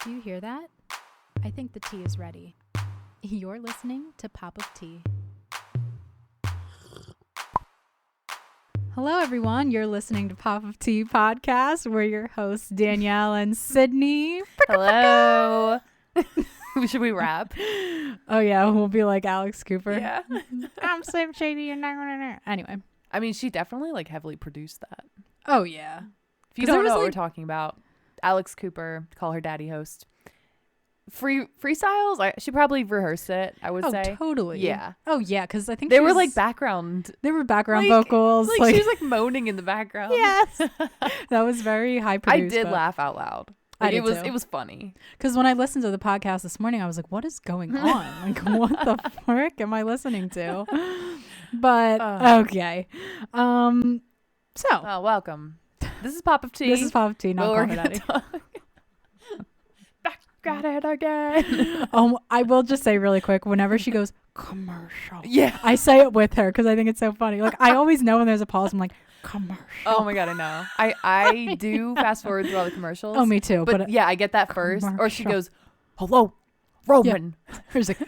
Do you hear that? I think the tea is ready. You're listening to Pop of Tea. Hello, everyone. You're listening to Pop of Tea podcast. We're your hosts, Danielle and Sydney. Hello. Should we rap? Oh, yeah. We'll be like Alex Cooper. Yeah. I'm Slim Shady. Anyway. I mean, she definitely like heavily produced that. Oh, yeah. If you don't know what we're talking about, Alex Cooper, call her daddy host. Freestyles, she probably rehearsed it, I would say. Totally. Yeah. Oh, yeah, because I think they were like background. They were background vocals. Like she was like moaning in the background. Yes. That was very high produced. I did laugh out loud. Like, it was funny. Because when I listened to the podcast this morning, I was like, what is going on? Like, what the frick am I listening to? But okay. So welcome. This is Pop of Tea. This is Pop of Tea, not Call Me Daddy. Back at it again. I will just say really quick, whenever she goes commercial, yeah, I say it with her because I think it's so funny. Like, I always know when there's a pause, I'm like, commercial. Oh my god, I know. I do fast forward through all the commercials. Oh, me too. But yeah, I get that first. Commercial. Or she goes, "Hello, Roman." Yeah. There's like,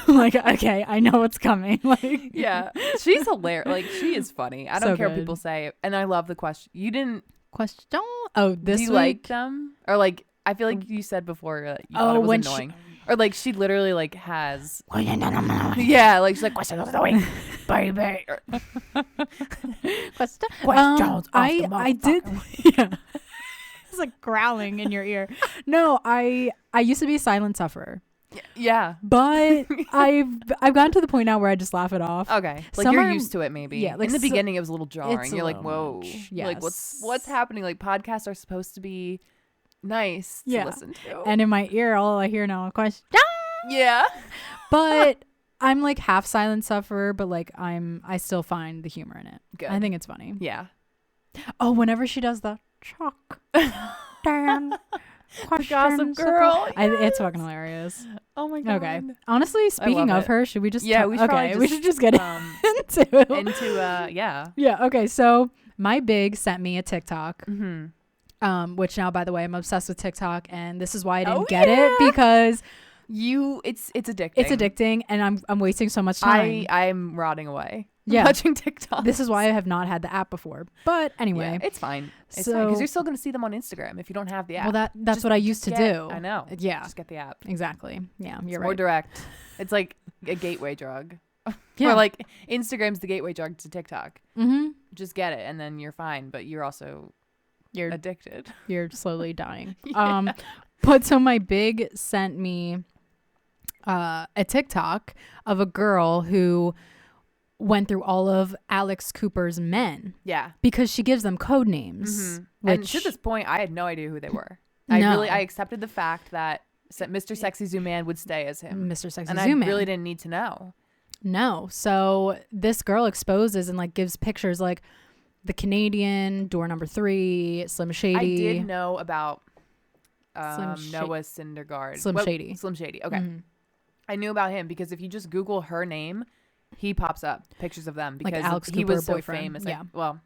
like, okay, I know what's coming. Like, yeah, she's hilarious. Like, she is funny. I don't care what good. people say. And I love the question. You didn't question? Oh, this do you week? like them? Or like, I feel like you said before that you thought it was annoying. Or like she literally like has yeah, like she's like questions of the week, baby. Questions. I did. Yeah. It's like growling in your ear. No, I used to be a silent sufferer. Yeah, but I've gotten to the point now where I just laugh it off. Okay, like you're used to it, maybe. Yeah, like in the beginning it was a little jarring. You're like, whoa, yes. Like what's happening? Like podcasts are supposed to be nice to listen to, and in my ear, all I hear now is question. Yeah, but I'm like half silent sufferer, but like I still find the humor in it. Good. I think it's funny. Yeah. Oh, whenever she does the chalk. Damn. Gossip Girl. It's fucking hilarious. Oh my god. Okay. Honestly, speaking of her, should we just we should just get into yeah. Yeah. Okay. So my big sent me a TikTok. Mm-hmm. Which now, by the way, I'm obsessed with TikTok, and this is why I didn't get it because it's addicting. It's addicting, and I'm wasting so much time. I'm rotting away. Yeah. Watching TikTok. This is why I have not had the app before. But anyway, yeah, it's fine. It's fine because you're still going to see them on Instagram if you don't have the app. Well, that's what I used to do. I know. Yeah. Just get the app. Exactly. Yeah, you're right. More direct. It's like a gateway drug. Yeah. Or like Instagram's the gateway drug to TikTok. Mm-hmm. Just get it and then you're fine, but you're addicted. You're slowly dying. Yeah. But so my big sent me a TikTok of a girl who went through all of Alex Cooper's men. Yeah. Because she gives them code names. Mm-hmm. And to this point, I had no idea who they were. I accepted the fact that Mr. Sexy Zoo Man would stay as him. Mr. Sexy and Zoo Man. I really didn't need to know. No. So this girl exposes and like gives pictures like the Canadian, door number 3, Slim Shady. I did know about Noah Syndergaard. Slim Shady. Slim Shady. Okay. Mm-hmm. I knew about him because if you just Google her name, he pops up pictures of them because like Alex he Cooper was so boyfriend. famous. Yeah. Like, well,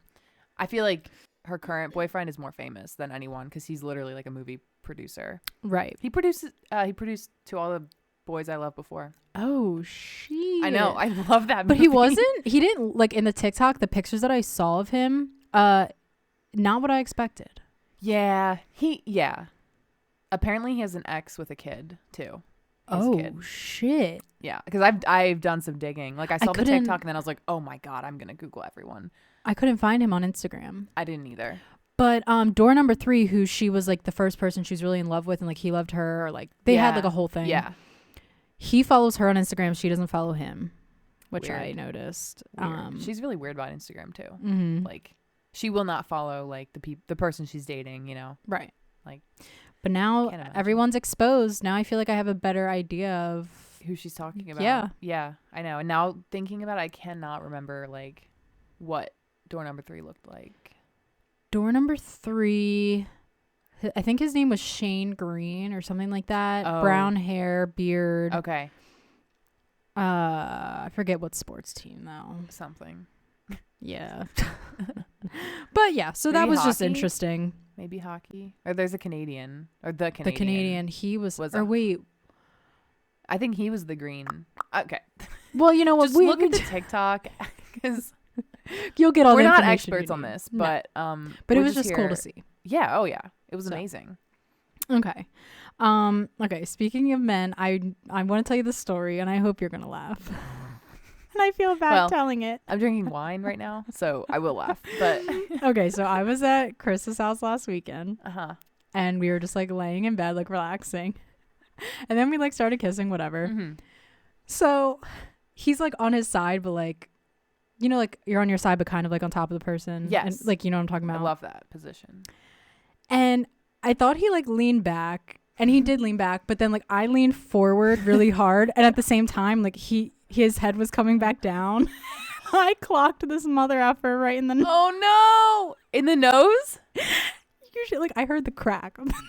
I feel like her current boyfriend is more famous than anyone because he's literally like a movie producer. Right. He produced To All the Boys I Loved Before. Oh, shit. I know. I love that movie. But he didn't like in the TikTok, the pictures that I saw of him, not what I expected. Yeah. Apparently he has an ex with a kid too. Shit. Yeah, because I've done some digging. Like I saw the TikTok and then I was like, oh my god, I'm gonna Google everyone. I couldn't find him on Instagram. I didn't either. But door number 3, who she was like the first person she was really in love with, and like he loved her, or like they had like a whole thing. Yeah. He follows her on Instagram. She doesn't follow him, which Weird. I noticed. She's really weird about Instagram too. Mm-hmm. Like she will not follow like the person she's dating. You know. Right. Like. But now everyone's exposed. Now I feel like I have a better idea of who she's talking about. Yeah. Yeah, I know. And now thinking about it, I cannot remember like what door number 3 looked like. Door number 3, I think his name was Shane Green or something like that. Oh. Brown hair, beard. Okay. I forget what sports team though. Something. Yeah. But yeah, so Maybe that was hockey? just interesting. maybe hockey. Or there's a Canadian. Or the Canadian. The Canadian. He was or wait. I think he was the green. Okay. Well, you know what? Just look at the TikTok because you'll get all. We're the not experts on this, no. but it was just cool to see. Yeah. Oh yeah. It was amazing. Okay. Okay. Speaking of men, I want to tell you the story, and I hope you're gonna laugh. And I feel bad telling it. I'm drinking wine right now, so I will laugh. But okay, so I was at Chris's house last weekend. Uh-huh. And we were just like laying in bed, like relaxing. And then we like started kissing, whatever. Mm-hmm. So he's like on his side, but like, you know, like you're on your side, but kind of like on top of the person. Yes. And, like, you know what I'm talking about? I love that position. And I thought he like leaned back, and he did lean back, but then like I leaned forward really hard. And at the same time, like his head was coming back down. I clocked this mother effer right in the nose. Oh no! In the nose? Usually, like I heard the crack of the nose.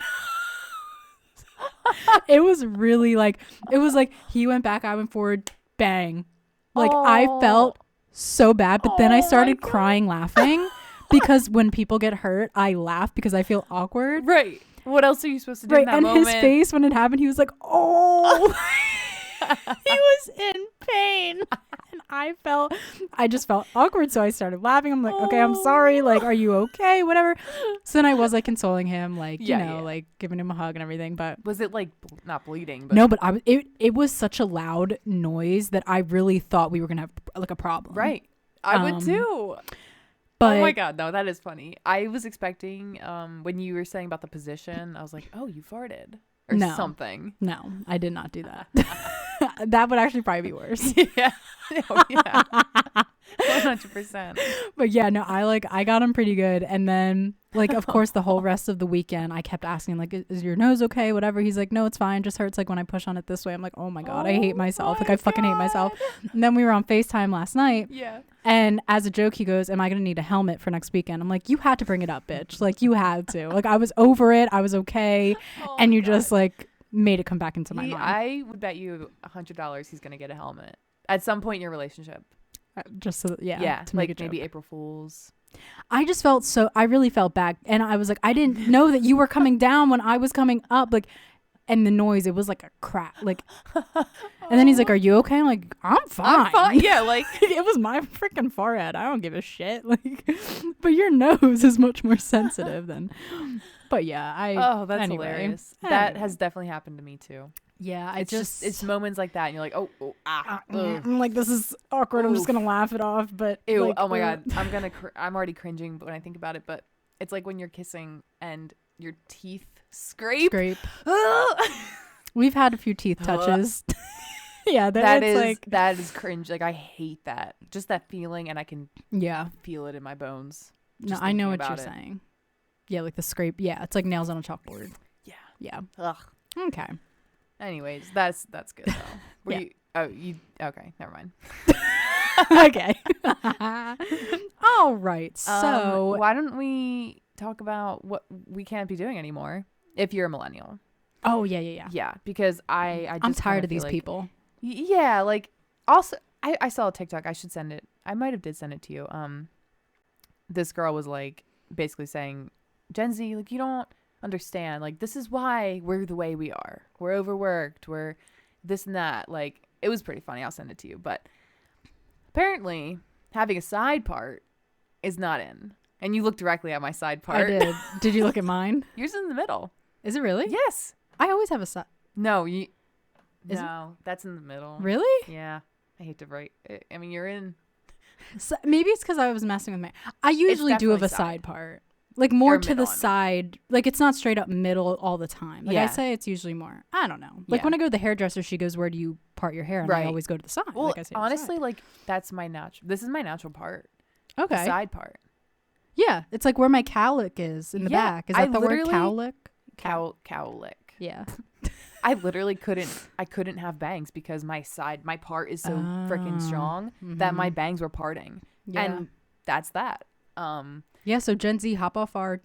It was really like, it was like he went back, I went forward, bang. Like I felt so bad, but then I started crying laughing because when people get hurt, I laugh because I feel awkward. Right. What else are you supposed to do in that moment? His face when it happened, he was like, oh. He was in pain. And I just felt awkward, so I started laughing. I'm like, okay, I'm sorry, like, are you okay, whatever. So then I was like consoling him, like, you know, like giving him a hug and everything. But was it like not bleeding, but no, but it was such a loud noise that I really thought we were gonna have like a problem. Right. I would too. But oh my god, no, that is funny. I was expecting when you were saying about the position, I was like, oh, you farted or something. No, I did not do that. That would actually probably be worse. Yeah. Oh, yeah. 100%. But yeah, no, I got him pretty good. And then like, of course, the whole rest of the weekend, I kept asking like, is your nose okay? Whatever. He's like, no, it's fine. Just hurts like when I push on it this way. I'm like, oh my God, I hate myself. Like I fucking hate myself. And then we were on FaceTime last night. Yeah. And as a joke, he goes, am I going to need a helmet for next weekend? I'm like, you had to bring it up, bitch. Like you had to. Like I was over it. I was okay. And you just like made it come back into my mind. I would bet you $100 he's going to get a helmet at some point in your relationship. Just so to like make a maybe joke. April Fool's. I really felt bad, and I was like, I didn't know that you were coming down when I was coming up, like, and the noise, it was like a crack, like, and then he's like, are you okay? I'm like, I'm fine. Yeah, like it was my freaking forehead. I don't give a shit. Like, but your nose is much more sensitive than. But yeah, that's hilarious. That has definitely happened to me too. Yeah, it's moments like that, and you're like, I'm like, this is awkward. I'm just gonna laugh it off. But ew, like, oh my God, I'm already cringing when I think about it. But it's like when you're kissing and your teeth scrape. We've had a few teeth touches. Yeah, that is cringe. Like I hate that. Just that feeling, and I can feel it in my bones. No, I know what you're saying. Yeah, like the scrape. Yeah, it's like nails on a chalkboard. Yeah. Yeah. Ugh. Okay. Anyways, that's good though. Okay, never mind. Okay. All right. So why don't we talk about what we can't be doing anymore if you're a millennial? Oh yeah. Yeah, because I'm tired of these people. Yeah, like also I saw a TikTok. I should send it. I might have did send it to you. This girl was like basically saying, Gen Z, like you don't understand, like this is why we're the way we are. We're overworked, we're this and that. Like it was pretty funny. I'll send it to you. But apparently having a side part is not in. And you look directly at my side part. I did you look at mine? Yours is in the middle. Is it really? Yes. I always have a side. No, that's in the middle. Really? Yeah. I hate to write it. I mean, you're in. So maybe it's because I was messing with my. I usually do have a side part. Like more to the side, like it's not straight up middle all the time. Like I say, it's usually more. I don't know. Like when I go to the hairdresser, she goes, "Where do you part your hair?" And I always go to the side. Well, like I say honestly, like that's my natural. This is my natural part. Okay. The side part. Yeah, it's like where my cowlick is in the back. Is that the word cowlick? Cowlick. Yeah. I literally couldn't have bangs because my part is so freaking strong that my bangs were parting. Yeah. And that's that. Yeah, so Gen Z, hop off our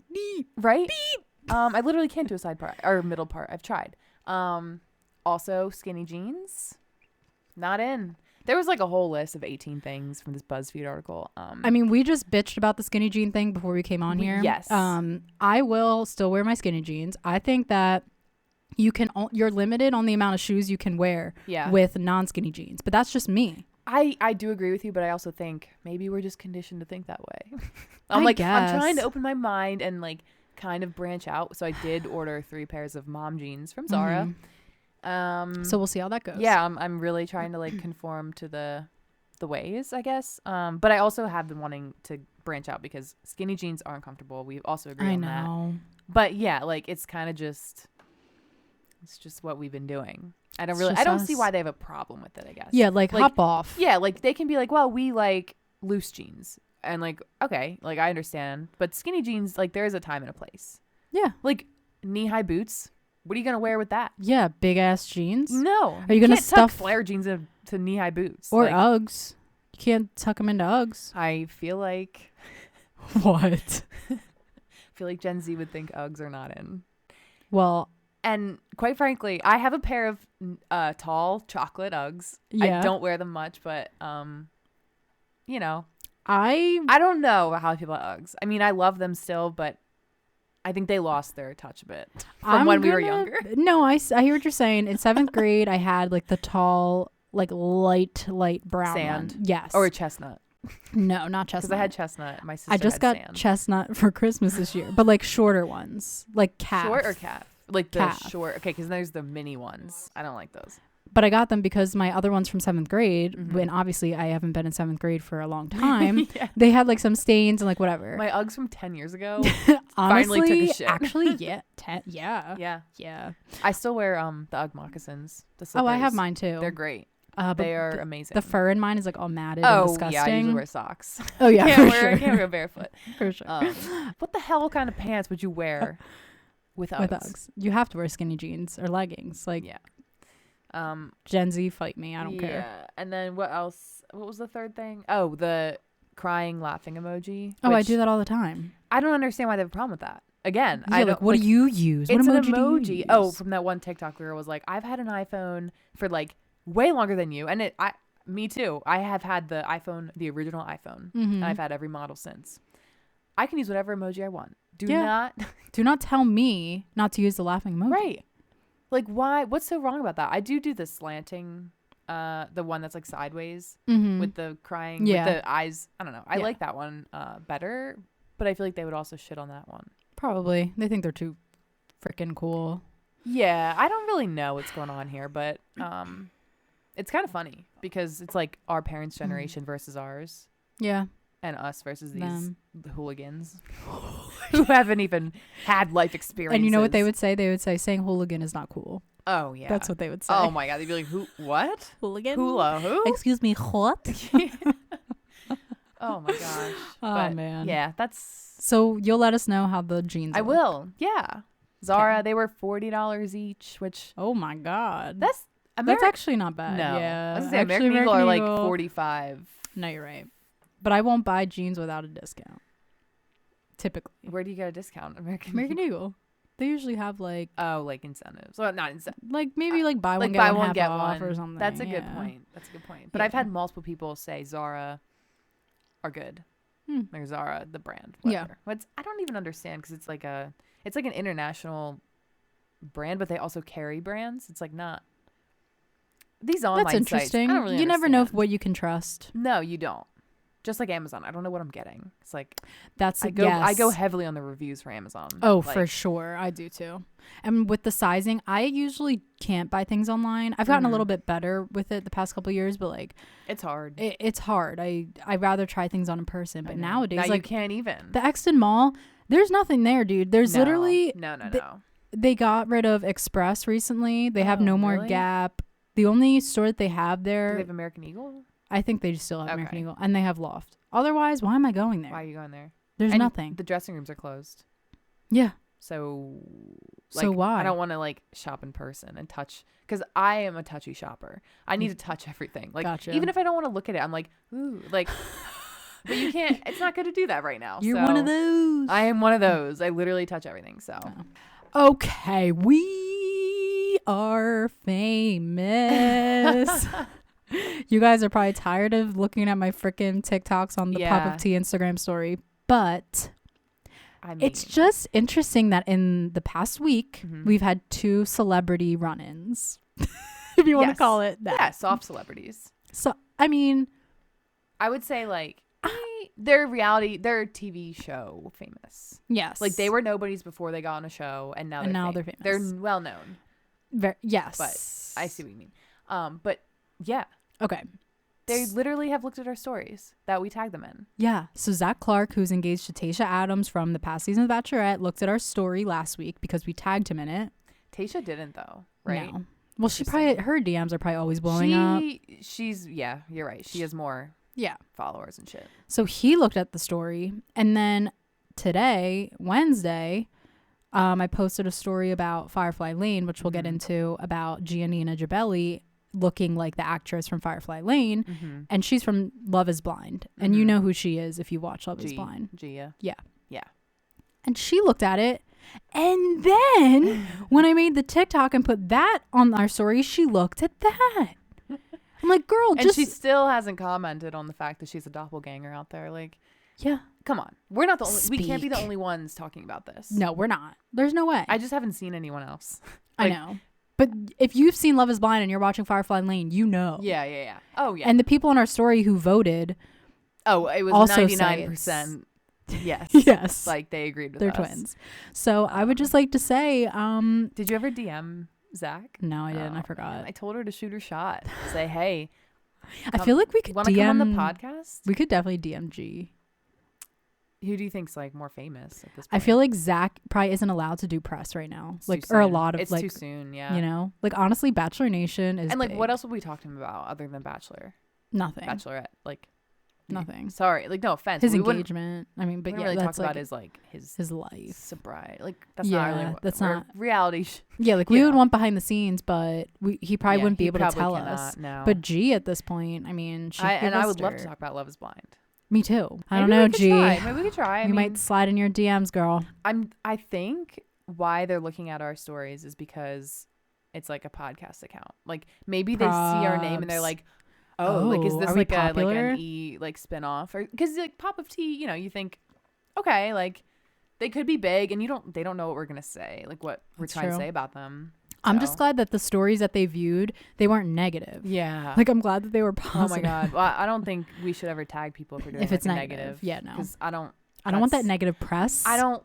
right? Beep. I literally can't do a side part or middle part. I've tried. Also skinny jeans, not in. There was like a whole list of 18 things from this BuzzFeed article. I mean, we just bitched about the skinny jean thing before we came on here. Yes. I will still wear my skinny jeans. I think that you're limited on the amount of shoes you can wear with non-skinny jeans, but that's just me. I do agree with you, but I also think maybe we're just conditioned to think that way. I'm trying to open my mind and like kind of branch out. So I did order 3 pairs of mom jeans from Zara. So we'll see how that goes. Yeah, I'm really trying to like conform to the ways, I guess. But I also have been wanting to branch out because skinny jeans aren't comfortable. We also agree on that. But yeah, like it's kind of just what we've been doing. I don't see why they have a problem with it, I guess. Yeah, like hop off. Yeah, like they can be like, well, we like loose jeans. And like, okay, like I understand. But skinny jeans, like there is a time and a place. Yeah. Like knee-high boots. What are you going to wear with that? Yeah, big ass jeans. No. Are you going to stuff flare jeans into knee-high boots? Or like, Uggs. You can't tuck them into Uggs. I feel like... What? I feel like Gen Z would think Uggs are not in. Well... And quite frankly, I have a pair of tall chocolate Uggs. Yeah. I don't wear them much, but you know, I don't know how I feel about Uggs. I mean, I love them still, but I think they lost their touch a bit from when we were younger. No, I hear what you're saying. In 7th grade, I had like the tall, like light brown sand. One. Yes, or chestnut. No, not chestnut. Because I had chestnut. My sister. I just got sand. Chestnut for Christmas this year, but like shorter ones, like calf. Short or calf? Like the calf. Short. Okay, because there's the mini ones. I don't like those. But I got them because my other ones from 7th grade, when obviously I haven't been in 7th grade for a long time, they had like some stains and like whatever. My Uggs from 10 years ago honestly, finally took a shit. Actually, yeah. Yeah. I still wear the Ugg moccasins. The slippers. Oh, I have mine too. They're great. They are amazing. The fur in mine is like all matted and disgusting. Yeah, I usually wear socks. Oh yeah, I can't wear barefoot. For sure. What the hell kind of pants would you wear with Uggs? With Uggs, you have to wear skinny jeans or leggings. Like Gen Z, fight me. I don't care. Yeah. And then what else? What was the third thing? Oh, the crying, laughing emoji. Oh, I do that all the time. I don't understand why they have a problem with that. Again, I don't. Like, what do you use? What it's emoji an emoji. Do you use? Oh, from that one TikTok girl was like, I've had an iPhone for like way longer than you, and me too. I have had the iPhone, the original iPhone, and I've had every model since. I can use whatever emoji I want. Do not tell me not to use the laughing emoji. Right. Like, why? What's so wrong about that? I do the slanting, the one that's like sideways with the crying, with the eyes. I don't know. I like that one better, but I feel like they would also shit on that one. Probably. They think they're too freaking cool. Yeah. I don't really know what's going on here, but it's kind of funny because it's like our parents' generation versus ours. Yeah. And us versus these hooligans who haven't even had life experiences. And you know what they would say? They would say saying hooligan is not cool. Oh, yeah. That's what they would say. Oh, my God. They'd be like, who? What? Hooligan? Hula who? Excuse me, what? Oh, my gosh. Oh, man. Yeah, that's... So you'll let us know how the jeans I look. will. Yeah. Zara, they were $40 each, which... Oh, my God. That's actually not bad. No. Yeah. I was going to say, American Eagle are like $45. No, you're right. But I won't buy jeans without a discount. Typically. Where do you get a discount? American Eagle. They usually have like... Oh, like incentives. Well, not incentives. Like maybe like buy one, get one off or something. That's a good point. But I've had multiple people say Zara are good. Or Zara, the brand. Whatever. Yeah. I don't even understand because it's like an international brand, but they also carry brands. It's like not... These online That's interesting. Sites, I don't really you never know what you can trust. No, you don't. Just like Amazon, I don't know what I'm getting. It's like I go heavily on the reviews for Amazon. Oh, for sure, I do too. And with the sizing, I usually can't buy things online. I've gotten a little bit better with it the past couple of years, but like it's hard. It's hard. I'd rather try things on in person. But nowadays, now you can't even. The Exton Mall, there's nothing there, dude. There's literally no. They got rid of Express recently. They have no more Gap. The only store that they have there. Do they have American Eagle? I think they still have American Eagle, and they have Loft. Otherwise, why am I going there? Why are you going there? There's nothing. The dressing rooms are closed. Yeah. So why? I don't want to like shop in person and touch because I am a touchy shopper. I need to touch everything. Like gotcha. Even if I don't want to look at it, I'm like, ooh, like. But you can't. It's not good to do that right now. You're one of those. I am one of those. I literally touch everything. So. Okay, we are famous. You guys are probably tired of looking at my freaking TikToks on the Pop of Tea Instagram story, but I mean, it's just interesting that in the past week, we've had 2 celebrity run-ins, if you want to call it that. Yeah, soft celebrities. So, I mean, I would say like they're TV show famous. yes. Like they were nobodies before they got on a show, and now they're famous. They're well known. Yes. But I see what you mean. But yeah. Okay. They literally have looked at our stories that we tagged them in. Yeah. So Zach Clark, who's engaged to Tayshia Adams from the past season of Bachelorette, looked at our story last week because we tagged him in it. Tayshia didn't though, right? No. Well, her DMs are probably always blowing up. You're right. She has more followers and shit. So he looked at the story, and then today, Wednesday, I posted a story about Firefly Lane, which we'll get into, about Giannina Gibelli looking like the actress from Firefly Lane, and she's from Love is Blind, and you know who she is if you watch Love is Blind. Gia. Yeah. Yeah. And she looked at it, and then when I made the TikTok and put that on our story, she looked at that. I'm like, girl, and she still hasn't commented on the fact that she's a doppelganger out there. Like, yeah, come on, we're not the only. We can't be the only ones talking about this. No, we're not. There's no way. I just haven't seen anyone else. I know. But if you've seen Love is Blind and you're watching Firefly Lane, you know. Yeah. Oh, yeah. And the people in our story who voted. Oh, it was 99%. Yes. Yes. Like they agreed with They're us. twins. So I would just like to say. Did you ever DM Zach? No, I didn't. I forgot. I told her to shoot her shot. Say, hey. I feel like we could want to come on the podcast? We could definitely DM G. Who do you think's like more famous at this point? I feel like Zach probably isn't allowed to do press right now. It's like, or a lot of it's like. It's too soon, yeah. You know? Like, honestly, Bachelor Nation is And like, big. what else would we talk to him about other than Bachelor? Nothing. Bachelorette. Like. Nothing. Sorry. Like, no offense. His engagement. I mean, but yeah, really that's talk like about his life. Sobriety. Like, that's not really what. That's not. Reality. Yeah, like we would want behind the scenes, but he probably wouldn't be able to tell us. No. But G at this point, I mean, I would love to talk about Love is Blind. Me too. I don't know, G. Maybe we could try. You might slide in your DMs, girl. I think why they're looking at our stories is because it's like a podcast account. Like maybe they see our name and they're like, oh, like is this like an spin-off? Or because like Pop of Tea, you think, okay, like they could be big and they don't know what we're gonna say, like what we're trying to say about them. I'm just glad that the stories that they viewed, they weren't negative. Yeah. Like, I'm glad that they were positive. Oh, my God. Well, I don't think we should ever tag people if we're doing if it's negative. Yeah, no. Because I don't want that negative press. I don't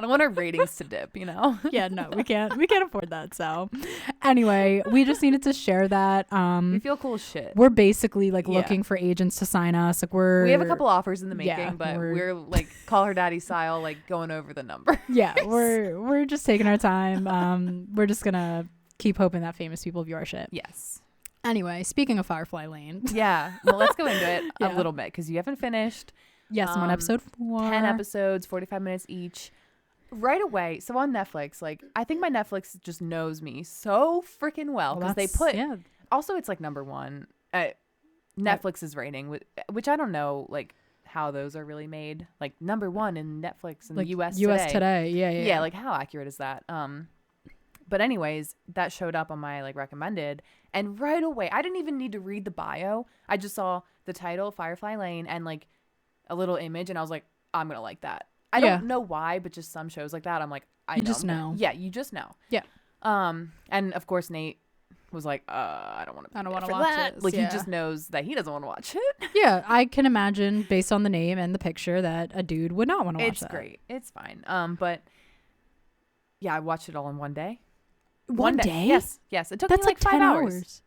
want our ratings to dip, Yeah, no, we can't afford that. So anyway, we just needed to share that. We feel cool as shit. We're basically like looking for agents to sign us. Like we have a couple offers in the making, but we're like call her daddy style, like going over the number. Yeah, we're just taking our time. We're just gonna keep hoping that famous people view our shit. Yes. Anyway, speaking of Firefly Lane. Yeah. Well, let's go into it a little bit because you haven't finished. Yes, I'm on episode 4. 10 episodes, 45 minutes each. Right away. So on Netflix, like I think my Netflix just knows me so freaking well because they put. Yeah. Also, it's like number 1. Netflix's rating, which I don't know, like how those are really made. Like number 1 in Netflix in like the U.S. today. Yeah. Like how accurate is that? But anyways, that showed up on my like recommended, and right away, I didn't even need to read the bio. I just saw the title, Firefly Lane, and like a little image, and I was like, I'm gonna like that. I don't know why, but just some shows like that, I'm like, you just know. Yeah, you just know. Yeah. And of course Nate was like, I don't want to watch it. Like he just knows that he doesn't want to watch it. Yeah, I can imagine based on the name and the picture that a dude would not want to watch that. It's great. It's fine. But yeah, I watched it all in one day. One day? Yes. It took me like 5 hours.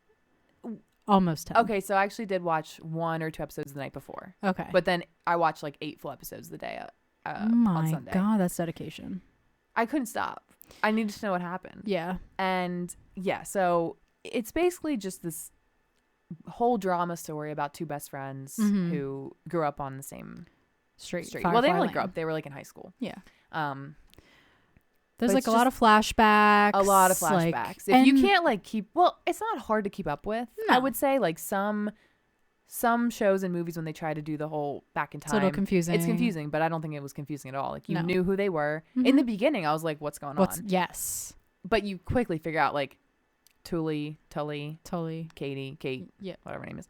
Almost 10. Okay, so I actually did watch 1 or 2 episodes the night before. Okay. But then I watched like 8 full episodes the day oh on Sunday. My God, that's dedication. I couldn't stop. I needed to know what happened. Yeah. And yeah, so it's basically just this whole drama story about 2 best friends who grew up on the same street. Well, they didn't really grow up. They were like in high school. Yeah. There's like a lot of flashbacks. A lot of flashbacks. Like, if you can't like it's not hard to keep up with. No. I would say like some shows and movies when they try to do the whole back in time. It's a little confusing. It's confusing, but I don't think it was confusing at all. Like you knew who they were. In the beginning, I was like, what's going on? Yes. But you quickly figure out like, Tully, Katie, Kate, whatever her name is.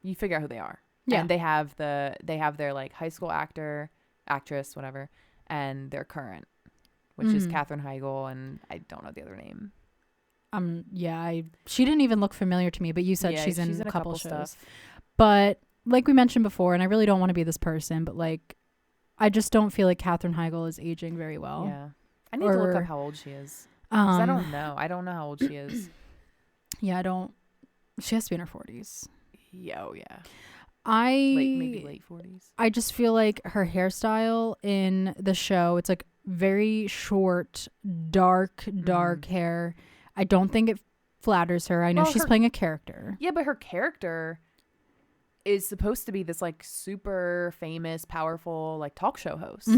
You figure out who they are. Yeah. And they have their like high school actress, whatever, and their current, which is Katherine Heigl, and I don't know the other name. She didn't even look familiar to me, but you said she's in a couple shows. Stuff. But like we mentioned before, and I really don't want to be this person, but like I just don't feel like Katherine Heigl is aging very well. Yeah. I need to look up how old she is. 'Cause I don't know. I don't know how old she is. Yeah, she has to be in her 40s. Yeah, yeah. Maybe late 40s. I just feel like her hairstyle in the show, it's like very short, dark hair. I don't think it flatters her. I know she's playing a character. Yeah, but her character is supposed to be this like super famous, powerful like talk show host.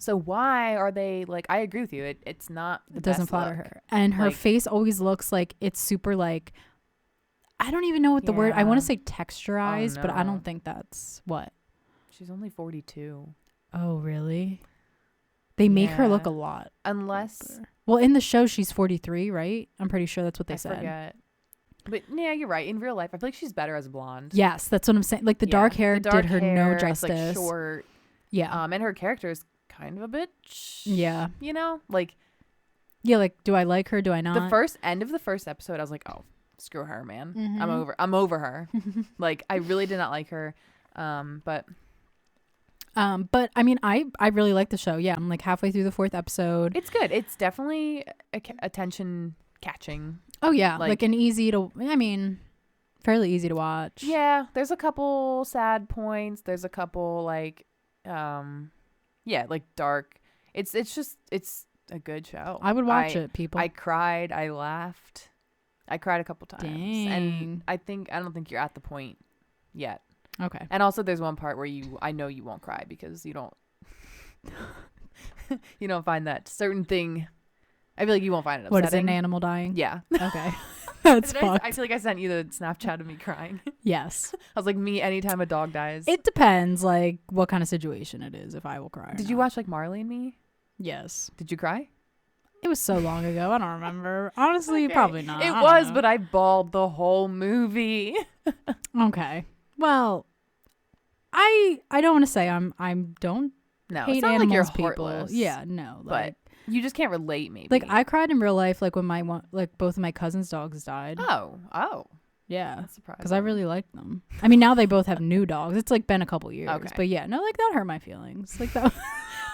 So why are they like? I agree with you. It's not. It doesn't flatter her, and her face always looks like it's super like. I don't even know what the word. I want to say texturized, but I don't think that's what. She's only 42. Oh really? They make her look a lot. Unless. Older. Well, in the show she's 43, right? I'm pretty sure that's what they said. I forget. But yeah, you're right. In real life, I feel like she's better as a blonde. Yes, that's what I'm saying. Like the dark hair did her no justice. Like short. Yeah. And her character is kind of a bitch. Yeah. You know, like. Yeah, like do I like her? Do I not? The end of the first episode, I was like, oh, screw her, man. I'm over her. Like I really did not like her. But I mean, I really like the show. Yeah, I'm like halfway through the 4th episode. It's good. It's definitely attention catching. Oh yeah, like an fairly easy to watch. Yeah, there's a couple sad points. There's a couple like, like dark. It's a good show. I would watch it, people. I cried. I laughed. I cried a couple times. Dang. And I don't think you're at the point yet. Okay. And also there's one part where I know you won't cry because you don't you don't find that certain thing. I feel like you won't find it upsetting. What is it, an animal dying? Yeah. Okay. That's fucked. I feel like I sent you the Snapchat of me crying. Yes. I was like, me anytime a dog dies. It depends like what kind of situation it is if I will cry. Did you watch like Marley and Me? Yes. Did you cry? It was so long ago. I don't remember. Honestly, probably not. It was, but I bawled the whole movie. Okay. Well, I don't want to say I'm don't hate it's not animals, like you're people. heartless. Yeah, no. But you just can't relate, maybe. Like I cried in real life, like when both of my cousins' dogs died. Oh. Yeah. That's surprising. Because I really liked them. I mean, now they both have new dogs. It's like been a couple years. Okay. But yeah, no, like that hurt my feelings. Like that.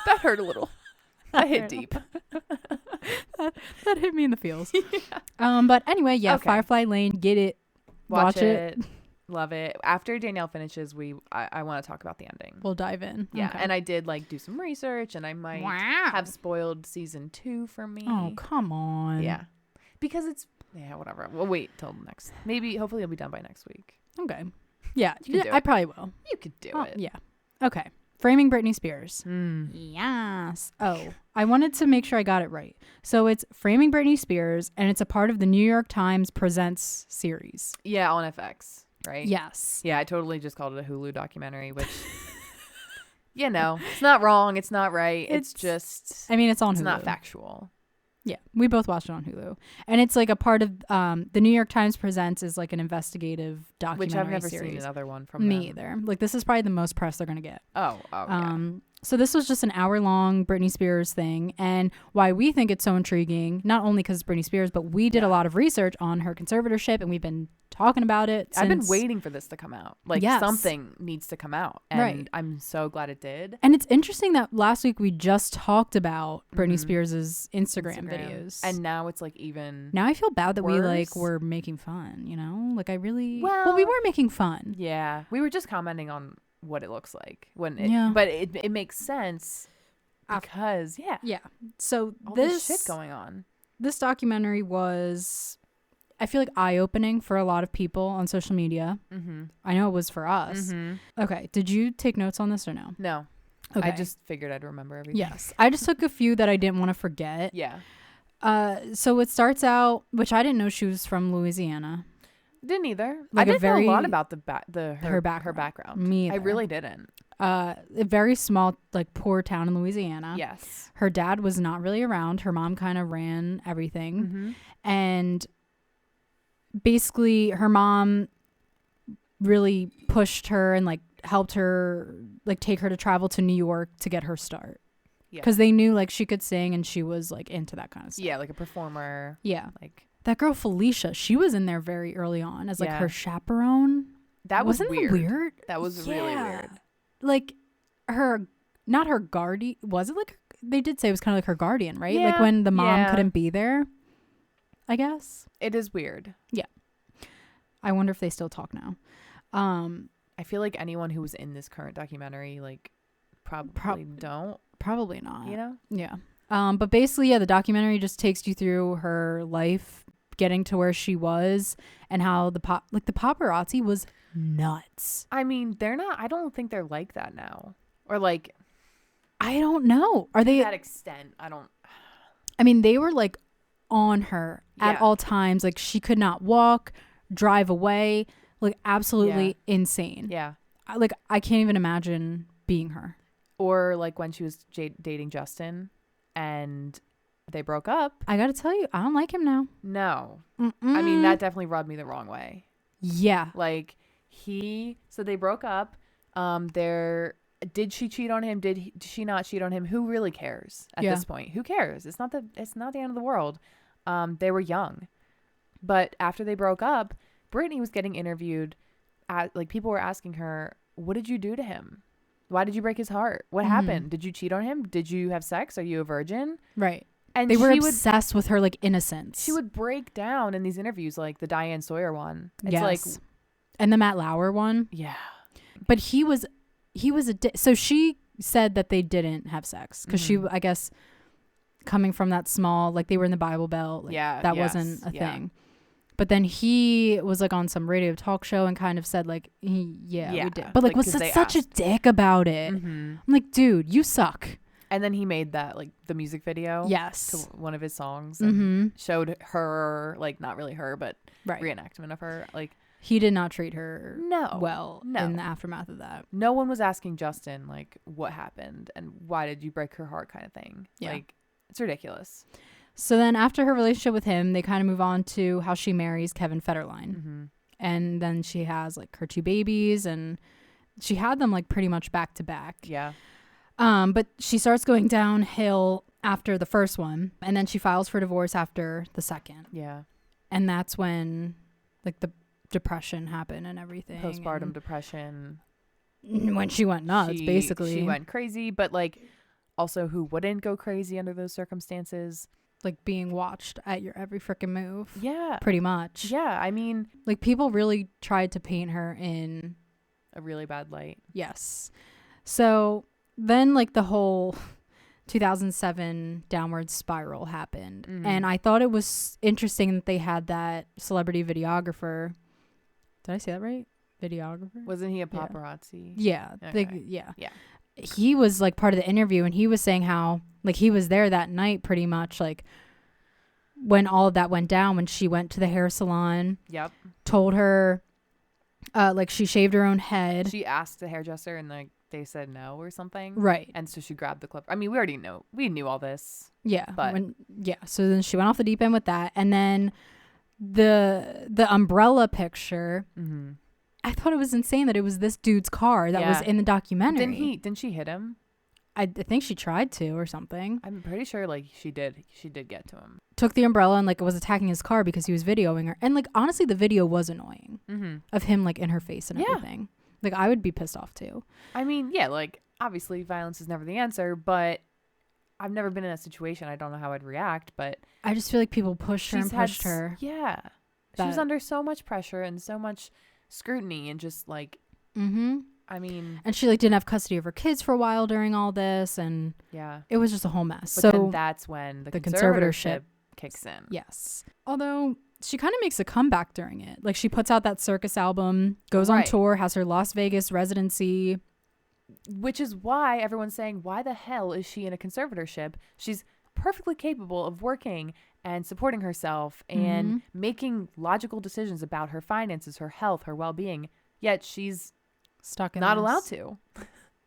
That hurt a little. That hit deep. that hit me in the feels. Yeah. But anyway, yeah, okay. Firefly Lane, get it. Watch it. Love it. After Danielle finishes, I want to talk about the ending. We'll dive in. Yeah, okay. And I did like do some research, and I might have spoiled season 2 for me. Oh, come on. Yeah, because it's whatever. We'll wait till next. Hopefully, it'll be done by next week. Okay. Yeah, I probably will. You could do it. Yeah. Okay. Framing Britney Spears. Yes. Oh, I wanted to make sure I got it right. So it's Framing Britney Spears, and it's a part of the New York Times Presents series. Yeah, on FX, right? Yes. Yeah, I totally just called it a Hulu documentary, which, it's not wrong. It's not right. It's just, I mean, it's on Hulu. It's not factual. Yeah, we both watched it on Hulu, and it's like a part of the New York Times Presents is like an investigative documentary series. Which I've never seen another one from me either. Like this is probably the most press they're gonna get. Oh, yeah. So this was just an hour-long Britney Spears thing, and why we think it's so intriguing, not only because it's Britney Spears, but we did a lot of research on her conservatorship, and we've been talking about it since. I've been waiting for this to come out. Like something needs to come out, and I'm so glad it did. And it's interesting that last week we just talked about Britney Spears's Instagram videos, and now it's like even. Now I feel bad that we like were making fun. You know, like I really. Well, we were making fun. Yeah, we were just commenting on what it looks like but it makes sense because so all this shit going on. This documentary was, I feel like, eye-opening for a lot of people on social media. I know it was for us. Okay, did you take notes on this or no? No. Okay. I just figured I'd remember everything. Yes, I just took a few that I didn't want to forget. So it starts out, which I didn't know she was from Louisiana. Didn't either. Like I didn't know a lot about her background. Me either. I really didn't. A very small, like, poor town in Louisiana. Yes. Her dad was not really around. Her mom kind of ran everything. And basically her mom really pushed her and like helped her like take her to travel to New York to get her start. Because they knew like she could sing and she was like into that kind of stuff. Yeah, like a performer. Yeah. Like that girl Felicia, she was in there very early on as like Yeah. her chaperone. that was Wasn't weird. that weird? That was really weird. Like her, not her guardian. Was it like, they did say it was kind of like her guardian, right? Yeah, Like when the mom yeah. couldn't be there, I guess. It is weird. I wonder if they still talk now. I feel like anyone who was in this current documentary, like, probably don't. Probably not. You know? Yeah. But basically, yeah, the documentary just takes you through her life, getting to where she was, and how the paparazzi was nuts. I mean, they're not. I don't think they're like that now, or like I don't know. Are to they? that extent. I don't. I mean, they were like on her at Yeah. all times. Like she could not walk, drive away. Like absolutely insane. Yeah. Like I can't even imagine being her. Or like when she was dating Justin, and they broke up. I gotta tell you, I don't like him now. No, Mm-mm. I mean that definitely rubbed me the wrong way. Yeah. Like so they broke up. Did she cheat on him? Did she not cheat on him? Who really cares at Yeah. this point? Who cares? It's not the end of the world. They were young, but after they broke up, Britney was getting interviewed. Like people were asking her, "What did you do to him? Why did you break his heart? What happened? Did you cheat on him? Did you have sex? Are you a virgin?" Right. And They were she obsessed with her like innocence. she would break down in these interviews, like the Diane Sawyer one. It's Yes. like, And the Matt Lauer one. yeah, But he was so she said that they didn't have sex because she, I guess, coming from that small, like they were in the Bible Belt. Like, Yeah, that yes, wasn't a yeah. thing. But then he was like on some radio talk show and kind of said like, yeah, Yeah, we did. But like like, was 'cause they such a asked. dick about it. Mm-hmm. I'm like, dude, you suck. And then he made that like the music video Yes. to one of his songs and Mm-hmm. showed her, like not really her, but Right. reenactment of her. Like He did not treat her no, well no. in the aftermath of that. No one was asking Justin like what happened and why did you break her heart kind of thing. Yeah. Like it's ridiculous. So then after her relationship with him, they kind of move on to how she marries Kevin Federline. Mm-hmm. And then she has like her 2 babies and she had them like pretty much back to back. Yeah. But she starts going downhill after the first one and then she files for divorce after the second. Yeah. And that's when like the depression happened and everything. Postpartum depression. And when she went nuts, basically. She went crazy, but like also who wouldn't go crazy under those circumstances? Like being watched at your every freaking move. Yeah. Pretty much. Yeah. I mean, Like people really tried to paint her in. a really bad light. Yes. So then like the whole 2007 downward spiral happened. Mhm. And I thought it was interesting that they had that celebrity videographer. Did I say that right? Videographer? Wasn't he a paparazzi? Yeah. Okay. Yeah. Yeah. He was like part of the interview and he was saying how like he was there that night pretty much like when all of that went down, when she went to the hair salon, Yep. told her like she shaved her own head. She asked the hairdresser and like they said no or something. Right. And so she grabbed the clip. I mean, we knew all this. Yeah. But- So then she went off the deep end with that. And then the umbrella picture, Mm-hmm. I thought it was insane that it was this dude's car that was Yeah. in the documentary. Didn't she hit him? I think she tried to or something. I'm pretty sure like she did get to him. Took the umbrella and like was attacking his car because he was videoing her. And like honestly the video was annoying Mm-hmm. of him like in her face and Yeah. everything. Like I would be pissed off too. I mean, yeah, like obviously violence is never the answer, but I've never been in a situation. I don't know how I'd react, but I just feel like people pushed her and pushed her. Yeah. She was That- under so much pressure and so much scrutiny and just like, Mm-hmm. I mean, And she like didn't have custody of her kids for a while during all this, and yeah. it was just a whole mess. But then So that's when the conservatorship conservatorship kicks in. yes, although she kind of makes a comeback during it. Like she puts out that circus album, goes on Right. tour, has her Las Vegas residency. Which is why everyone's saying, why the hell is she in a conservatorship? She's perfectly capable of working and supporting herself and Mm-hmm. making logical decisions about her finances, her health, her well-being. Yet she's Stuck in not this. allowed to.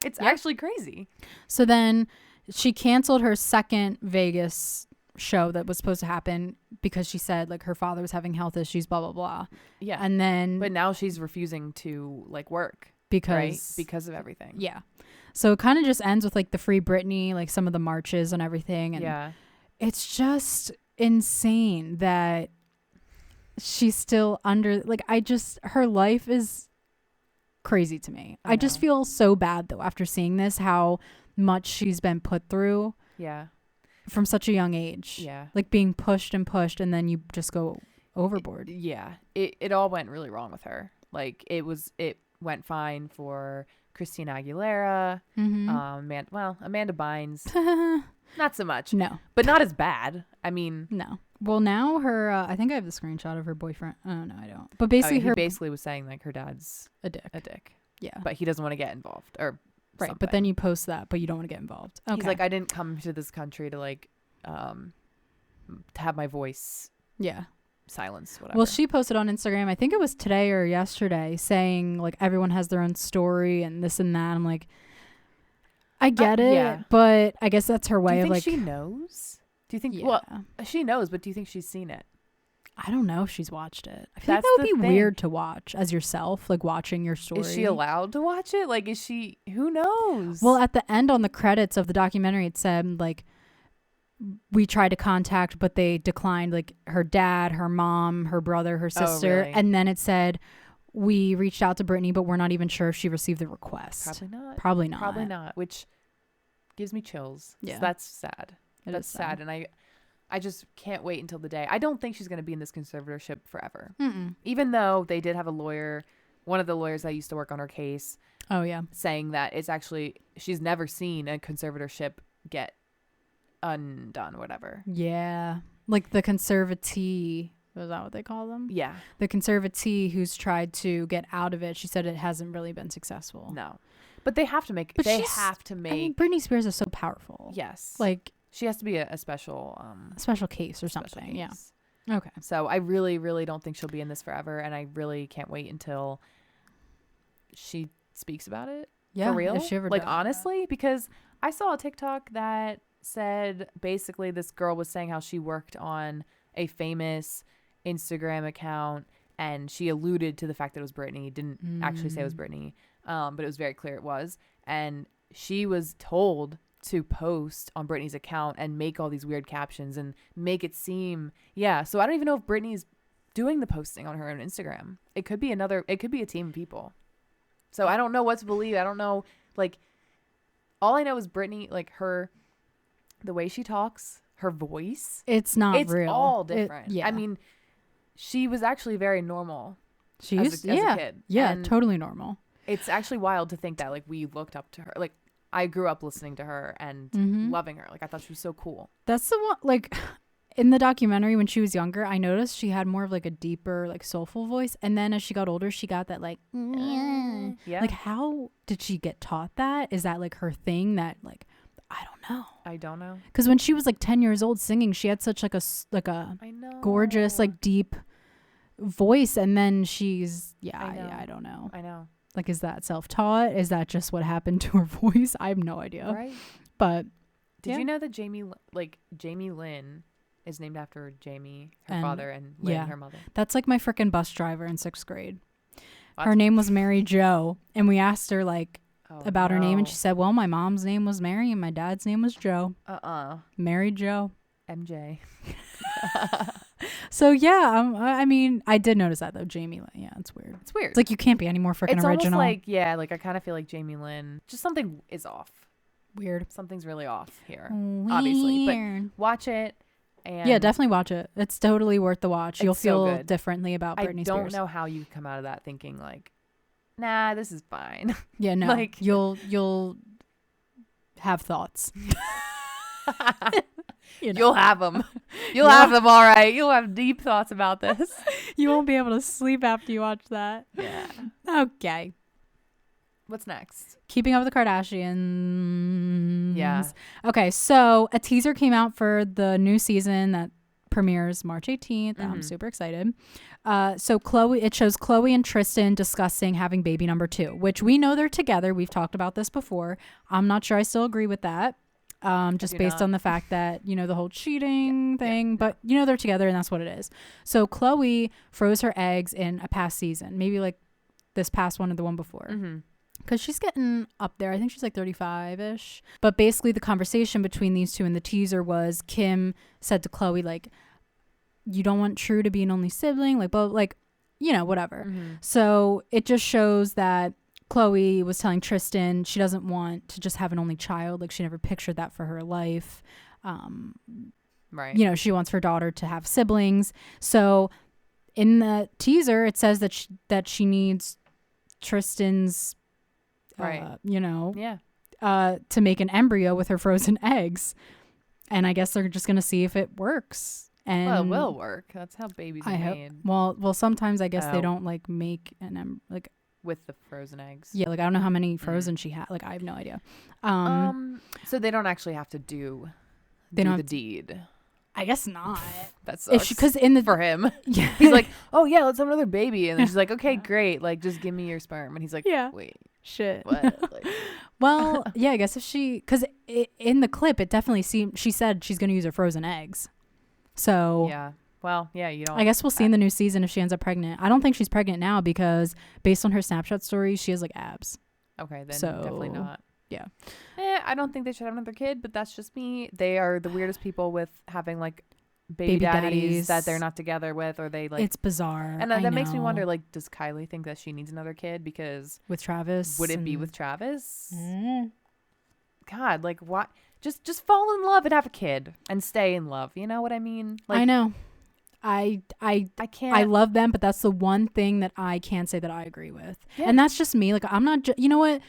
It's Yeah. actually crazy. So then she canceled her second Vegas show that was supposed to happen because she said like her father was having health issues, blah blah blah. Yeah. And then But now she's refusing to like work because of everything. Yeah. So it kind of just ends with like the Free Britney, like some of the marches and everything. And yeah. It's just insane that she's still under, like, her life is crazy to me. I just feel so bad though after seeing this, how much she's been put through. Yeah. From such a young age. Yeah. Like being pushed and then you just go overboard. It all went really wrong with her. Like it went fine for Christina Aguilera, Amanda Bynes, not so much. No, but not as bad. I mean, no. Well, now her, I think I have the screenshot of her boyfriend. Oh no, I don't. But basically, he basically was saying like her dad's a dick. Yeah, but he doesn't want to get involved or right. something. But then you post that, but you don't want to get involved. Okay. He's like, I didn't come to this country to like, to have my voice. Yeah. Silence, whatever. Well, she posted on Instagram, I think it was today or yesterday, saying like everyone has their own story and this and that. I'm like, I get it, but I guess that's her way of like. Do you think she knows? Do you think? Yeah. Well, she knows, but do you think she's seen it? I don't know if she's watched it. I feel like that would be weird to watch as yourself, like watching your story. Is she allowed to watch it? Like, is she? Who knows? Well, at the end on the credits of the documentary, it said like, we tried to contact, but they declined, like her dad, her mom, her brother, her sister. Really? And then it said, we reached out to Britney, but we're not even sure if she received the request. Probably not. Which gives me chills. Yeah. That's sad. That's sad. And I just can't wait until the day. I don't think she's going to be in this conservatorship forever. Mm-mm. Even though they did have a lawyer, one of the lawyers that used to work on her case. Oh, yeah. Saying that it's actually, she's never seen a conservatorship get undone, whatever. Yeah, like the conservatee, is that what they call them? Yeah, the conservatee who's tried to get out of it. She said it hasn't really been successful. No, but they have to make. I mean, Britney Spears is so powerful. Yes, like she has to be a special case or something. Case. Yeah. Okay. So I really, really don't think she'll be in this forever, and I really can't wait until she speaks about it. Yeah, for real. If she ever like does. Honestly, because I saw a TikTok that said basically this girl was saying how she worked on a famous Instagram account and she alluded to the fact that it was Britney, didn't actually say it was Britney, but it was very clear it was, and she was told to post on Britney's account and make all these weird captions and make it seem so I don't even know if Britney's doing the posting on her own Instagram. It could be a team of people, so I don't know what to believe. I don't know, like all I know is Britney, like the way she talks, her voice. It's not real. It's all different. Yeah. I mean, she was actually very normal. She is as a kid. Yeah, and totally normal. It's actually wild to think that like we looked up to her. Like I grew up listening to her and loving her. Like I thought she was so cool. That's the one. Like in the documentary when she was younger, I noticed she had more of like a deeper, like soulful voice. And then as she got older, she got that like, yeah. Like how did she get taught that? Is that like her thing that like, I don't know. Because when she was like 10 years old singing, she had such like a gorgeous, like deep voice. And then she's, I don't know. I know. Like, is that self-taught? Is that just what happened to her voice? I have no idea. Right. But did you know that Jamie Lynn is named after Jamie, her father, and Lynn, her mother? That's like my freaking bus driver in 6th grade. What? Her name was Mary Jo. And we asked her like, about her name, and she said, well, my mom's name was Mary and my dad's name was Joe. Mary Jo. MJ. So yeah, I mean, I did notice that though. Jamie Lynn, yeah, it's weird. It's like you can't be any more freaking original. It's almost like, like I kind of feel like Jamie Lynn, just something is off. Weird. Something's really off here. Weird. Obviously, but watch it. And yeah, definitely watch it. It's totally worth the watch. You'll feel differently about Britney Spears. I don't know how you come out of that thinking like, nah, this is fine. Yeah, no. Like you'll have thoughts. You'll have them. You'll have them, all right. You'll have deep thoughts about this. You won't be able to sleep after you watch that. Yeah. Okay. What's next? Keeping Up with the Kardashians. Yeah. Okay, so a teaser came out for the new season that premieres March 18th. I'm super excited. So it shows Khloe and Tristan discussing having baby number 2, which we know they're together. We've talked about this before. I'm not sure I still agree with that. just based on the fact that, you know, the whole cheating thing, but you know, they're together and that's what it is. So Khloe froze her eggs in a past season, maybe like this past one or the one before. Because she's getting up there. I think she's like 35-ish. But basically the conversation between these two in the teaser was Kim said to Khloe, like, you don't want True to be an only sibling, like, but like, you know, whatever. So it just shows that Khloe was telling Tristan she doesn't want to just have an only child. Like, she never pictured that for her life. Right. You know, she wants her daughter to have siblings. So in the teaser, it says that she needs Tristan's, you know, to make an embryo with her frozen eggs. And I guess they're just going to see if it works. And well, it will work. That's how babies are made. Well, sometimes I guess they don't like make an like with the frozen eggs. Yeah, like I don't know how many frozen she had. Like I have no idea. So they don't actually have to do the deed. I guess not. That's because in the for him, he's like, oh yeah, let's have another baby, and then she's like, okay, great, like just give me your sperm, and he's like, wait, shit, what? Like, well, yeah, I guess if because in the clip, it definitely seemed she said she's gonna use her frozen eggs. So yeah. Well, yeah, you don't. I guess we'll see in the new season if she ends up pregnant. I don't think she's pregnant now because based on her Snapchat stories, she has like abs. Okay, then definitely not. Yeah. I don't think they should have another kid, but that's just me. They are the weirdest people with having like baby daddies that they're not together with, or they like. It's bizarre. And that makes me wonder, like, does Kylie think that she needs another kid because with Travis? Would it be with Travis? God, like what? Just fall in love and have a kid and stay in love. You know what I mean? Like, I know. I can't. I love them, but that's the one thing that I can't say that I agree with. Yeah. And that's just me. Like I'm not. You know what?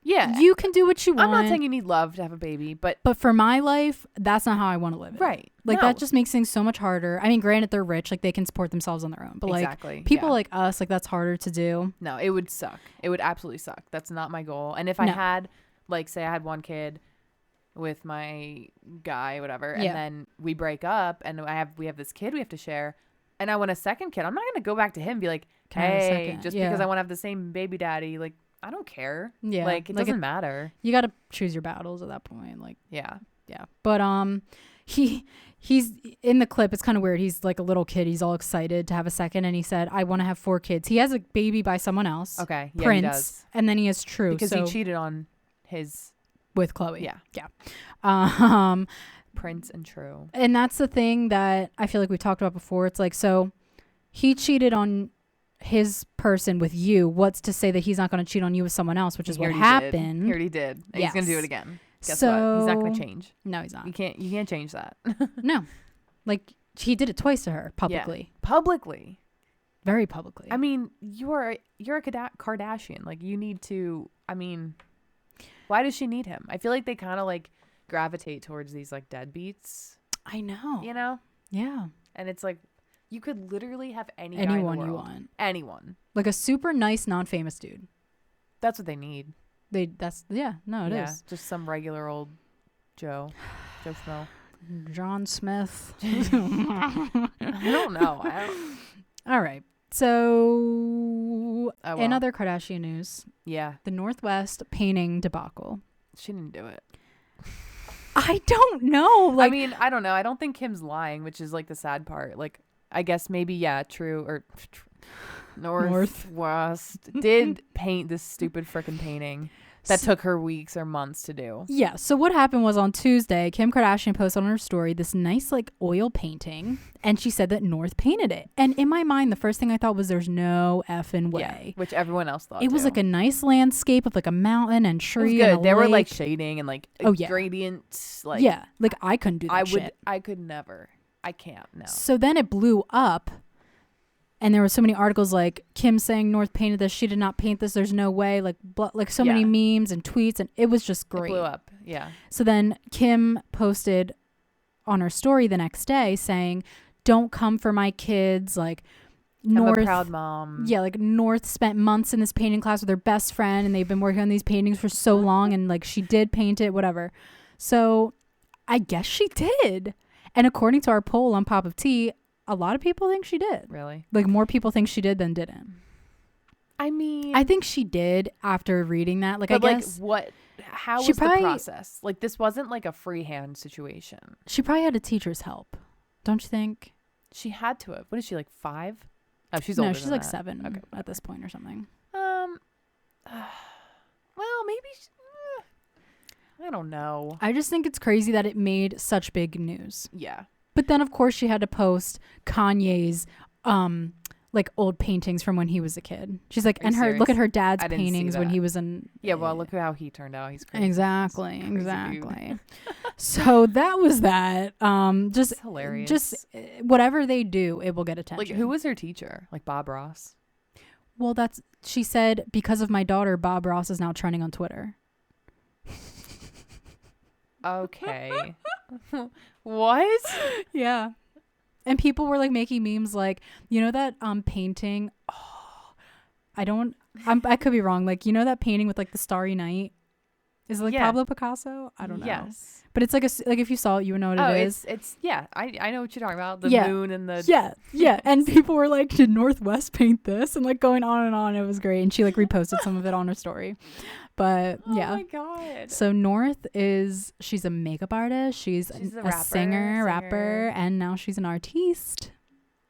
Yeah. You can do what you want. I'm not saying you need love to have a baby, but for my life, that's not how I want to live it. Right. Like that just makes things so much harder. I mean, granted, they're rich, like they can support themselves on their own, but like people like us, like that's harder to do. No, it would suck. It would absolutely suck. That's not my goal. And if I had, like, say I had one kid with my guy, whatever, and then we break up and we have this kid we have to share, and I want a second kid, I'm not going to go back to him and be like, hey, just because I want to have the same baby daddy, like, I don't care. Yeah. Like, it doesn't matter. You got to choose your battles at that point. Like, yeah. But he's in the clip, it's kind of weird. He's like a little kid. He's all excited to have a second, and he said, I want to have 4 kids. He has a baby by someone else. Okay. Yeah, Prince. He does. And then he has True. Because he cheated on his... with Khloe. Yeah. Prince and True. And that's the thing that I feel like we talked about before. It's like, so he cheated on his person with you. What's to say that he's not going to cheat on you with someone else, which is what happened. He already did. And he's going to do it again. Guess what? He's not going to change. No, he's not. You can't change that. No. Like, he did it twice to her publicly. Yeah. Publicly. Very publicly. I mean, you're a Kardashian. Like, you need to, I mean, why does she need him? I feel like they kind of like gravitate towards these like deadbeats. I know. You know? Yeah. And it's like, you could literally have anyone you want. Anyone. Like a super nice, non-famous dude. That's what they need. It is. Just some regular old Joe Schmo. John Smith. I don't know. All right. So, in other Kardashian news, the Northwest painting debacle. She didn't do it. I don't know. Like, I mean, I don't know. I don't think Kim's lying, which is like the sad part. Like, I guess maybe, True or Northwest did paint this stupid freaking painting that took her weeks or months to do. Yeah. So what happened was on Tuesday, Kim Kardashian posted on her story this nice like oil painting, and she said that North painted it. And in my mind, the first thing I thought was there's no effing way. Yeah, which everyone else thought. It was like a nice landscape of like a mountain and tree. It was good. There were lake. like shading and like gradients. Like like I couldn't do that shit. I could never. I can't. No. So then it blew up. And there were so many articles like Kim saying North painted this. She did not paint this. There's no way. Like so many memes and tweets. And it was just great. It blew up. Yeah. So then Kim posted on her story the next day saying, don't come for my kids. Like North. I'm a proud mom. Yeah. Like North spent months in this painting class with her best friend. And they've been working on these paintings for so long. And like she did paint it, whatever. So I guess she did. And according to our poll on Pop of Tea, a lot of people think she did. Really? Like more people think she did than didn't. I mean, I think she did after reading that. Like, but I guess what? How she was probably, the process? Like, this wasn't like a freehand situation. she probably had a teacher's help, don't you think? She had to have. What is she, like 5? Oh, she's No, older she's than like that. 7 Okay, at this point or something. Well, maybe. I don't know. I just think it's crazy that it made such big news. Yeah. But then, of course, she had to post Kanye's like old paintings from when he was a kid. She's like, Are and you her look at serious? her dad's I didn't see paintings when that. he was in. Yeah. Well, look at how he turned out. He's crazy. Exactly. Crazy dude. Exactly. So that was that. Just It's hilarious. Just whatever they do, it will get attention. Like, who was her teacher? Like Bob Ross. Well, she said, because of my daughter, Bob Ross is now trending on Twitter. Okay. What? Yeah. And people were like making memes like, you know that painting? Oh, I could be wrong. Like, you know that painting with like the Starry Night? Is it like Yeah. Pablo Picasso? I don't know. Yes. But it's like like if you saw it, you would know what it is. It's yeah. I know what you're talking about. The Yeah. moon and the Yeah. And people were like, did Northwest paint this? And like going on and on. It was great. And she like reposted some of it on her story. But yeah. Oh my god. So North she's a makeup artist. She's a singer, rapper, and now she's an artiste.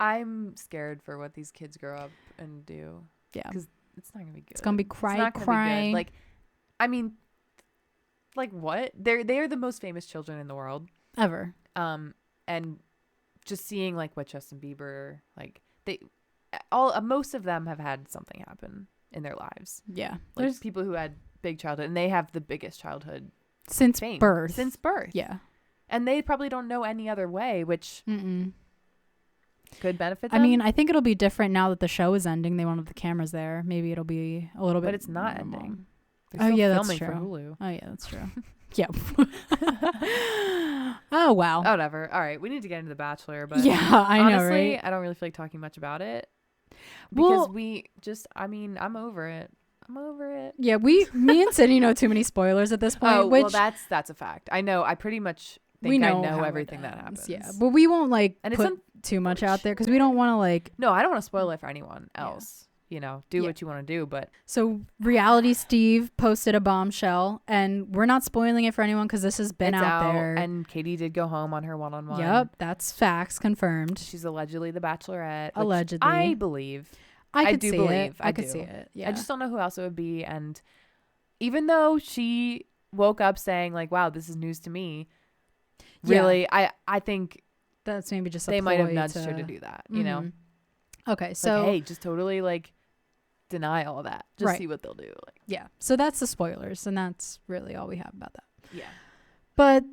I'm scared for what these kids grow up and do. Yeah. Because it's not gonna be good. It's gonna be It's not gonna be cry. good. Like, I mean, like what? They are the most famous children in the world. Ever. And just seeing like what Justin Bieber, like most of them have had something happen in their lives. Yeah. Like There's people who had big childhood, and they have the biggest childhood since fame. birth. Since birth. Yeah. And they probably don't know any other way, which could benefit them. I mean, I think it'll be different now that the show is ending. They won't have the cameras there. Maybe it'll be a little bit. But it's not normal. ending. Oh, They're still yeah, that's filming true. for Hulu. Oh, yeah, that's true. Yeah. Oh, wow. Whatever. All right, we need to get into The Bachelor, but Yeah, I know, honestly, right? I don't really feel like talking much about it Well- because I'm over it. I'm over it. Yeah, me and Sydney know too many spoilers at this point. Oh, which well, that's a fact. I know. I pretty much think we I know know how everything it that ends. happens. Yeah, but we won't like And it's put too much out there because we don't want to like. No, I don't want to spoil it for anyone Yeah. else. You know, do Yeah. what you want to do, but So Reality Steve posted a bombshell, and we're not spoiling it for anyone because this has been it's out there. And Katie did go home on her one-on-one. Yep, that's facts confirmed. She's allegedly the Bachelorette. which Allegedly. I believe. I I could do see believe. it. I I could do. see it. Yeah. I just don't know who else it would be. And even though she woke up saying like, wow, this is news to me, Yeah. really, I think That's maybe just a they might have ploy nudged her to do that, you know? Mhm. Okay, Like, so hey, just totally like deny all of that. Just Right. see what they'll do. Like, yeah, so that's the spoilers, and that's really all we have about that. yeah. But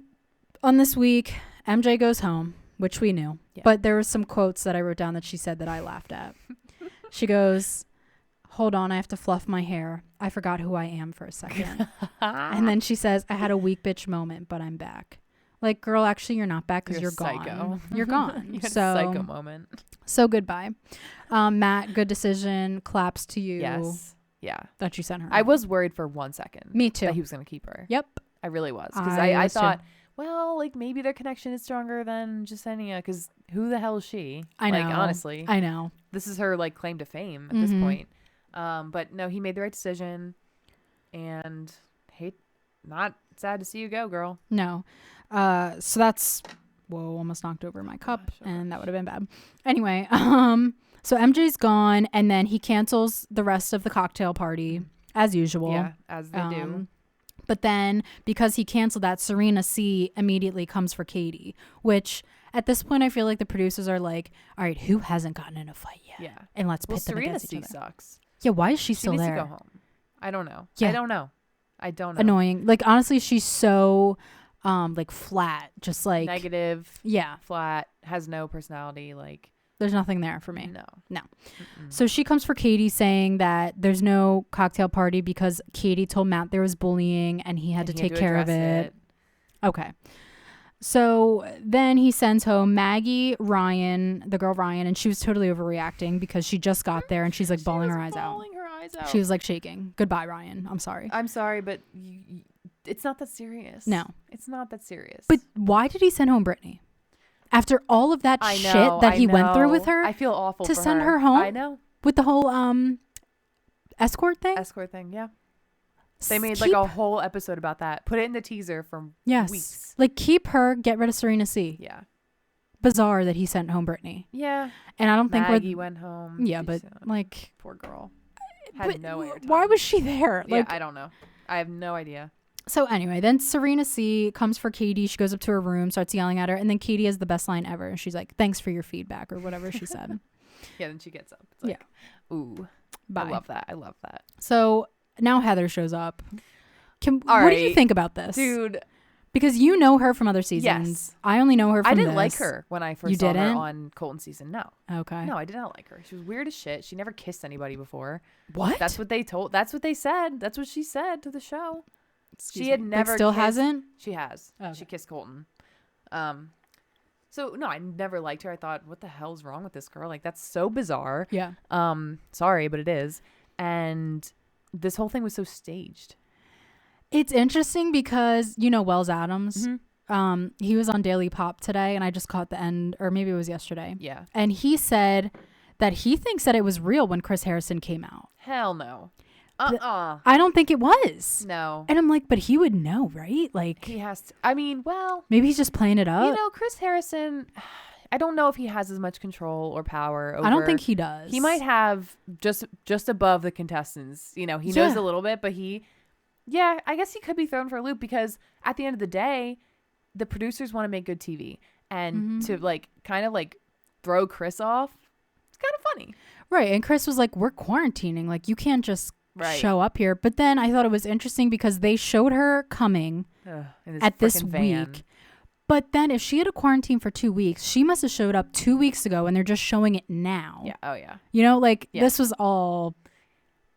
on this week, MJ goes home, which we knew. Yeah. But there were some quotes that I wrote down that she said that I laughed at. She goes, "Hold on, I have to fluff my hair. I forgot who I am for a second." And then she says, "I had a weak bitch moment, but I'm back." Like, girl, actually, you're not back because You're you're psycho. gone. You're gone. You had so, a psycho moment. so goodbye. Matt, good decision. Claps to you. Yes. Yeah. That you sent her. I home. was worried for 1 second. Me too. That he was going to keep her. Yep. I really was. Because I I was too. thought, well, like maybe their connection is stronger than Jasenia. Because who the hell is she? I know. Like, honestly. I know. This is her like claim to fame at this Mhm. point. But no, he made the right decision. And not sad to see you go, girl. No. So that's almost knocked over my cup, and that would have been bad. Anyway, so MJ's gone, and then he cancels the rest of the cocktail party as usual. Yeah, as they do. But then because he canceled that, Serena C immediately comes for Katie, which at this point I feel like the producers are like, all right, who hasn't gotten in a fight yet? Yeah. And let's Well, pit them Serena against C each other. sucks. Yeah, why is she She still needs there? to go home. I don't know. Yeah. I don't know. Annoying. Like, honestly, she's so like flat, just like Negative, yeah, flat, has no personality. Like, there's nothing there for me. no. No. Mm-mm. So she comes for Katie, saying that there's no cocktail party because Katie told Matt there was bullying and he had And to he take care of address it. Okay. So then he sends home Maggie, Ryan, the girl Ryan, and she was totally overreacting because she just got there and she's like bawling her eyes out. She was like shaking. Goodbye, Ryan. I'm sorry. I'm sorry, but it's not that serious. No. It's not that serious. But why did he send home Britney? After all of that I shit know, that I he went through with know. her I feel awful to for send her home? I know. with the whole escort thing. Yeah. They made like a whole episode about that. Put it in the teaser for weeks. Like keep her, get rid of Serena C. Yeah. Bizarre that he sent home Britney. Yeah. And I don't think Maggie went home. Yeah, but like poor girl. Had no airtime. Why was she there? Yeah, I don't know. I have no idea. So anyway, then Serena C comes for Katie. She goes up to her room, starts yelling at her, and then Katie has the best line ever. And she's like, "Thanks for your feedback," or whatever she said. Yeah, then she gets up. It's like, ooh, bye. I love that. So now Heather shows up. What do you think about this, dude? Because you know her from other seasons. Yes. I only know her from I didn't this. like her when I first saw her on Colton season. No. Okay. No, I did not like her. She was weird as shit. She never kissed anybody before. What? That's what they said. That's what she said to the show. Excuse she had me. never still kissed. Hasn't? She has. Okay. She kissed Colton. So no, I never liked her. I thought, what the hell's wrong with this girl? Like, that's so bizarre. Yeah. Sorry, but it is. And this whole thing was so staged. It's interesting because Wells Adams. Mm-hmm. He was on Daily Pop today, and I just caught the end, or maybe it was yesterday. Yeah. And he said that he thinks that it was real when Chris Harrison came out. Hell no. I don't think it was. No. And I'm like, but he would know, right? Like, he has to. I mean, well, maybe he's just playing it up. Chris Harrison, I don't know if he has as much control or power over. I don't think he does. He might have just above the contestants. He knows a little bit, but I guess he could be thrown for a loop because at the end of the day, the producers want to make good TV, and to kind of throw Chris off, it's kind of funny. Right. And Chris was like, we're quarantining. Like, you can't just show up here. But then I thought it was interesting because they showed her coming at this week. But then if she had a quarantine for 2 weeks, she must have showed up 2 weeks ago and they're just showing it now. Yeah. Oh, yeah. This was all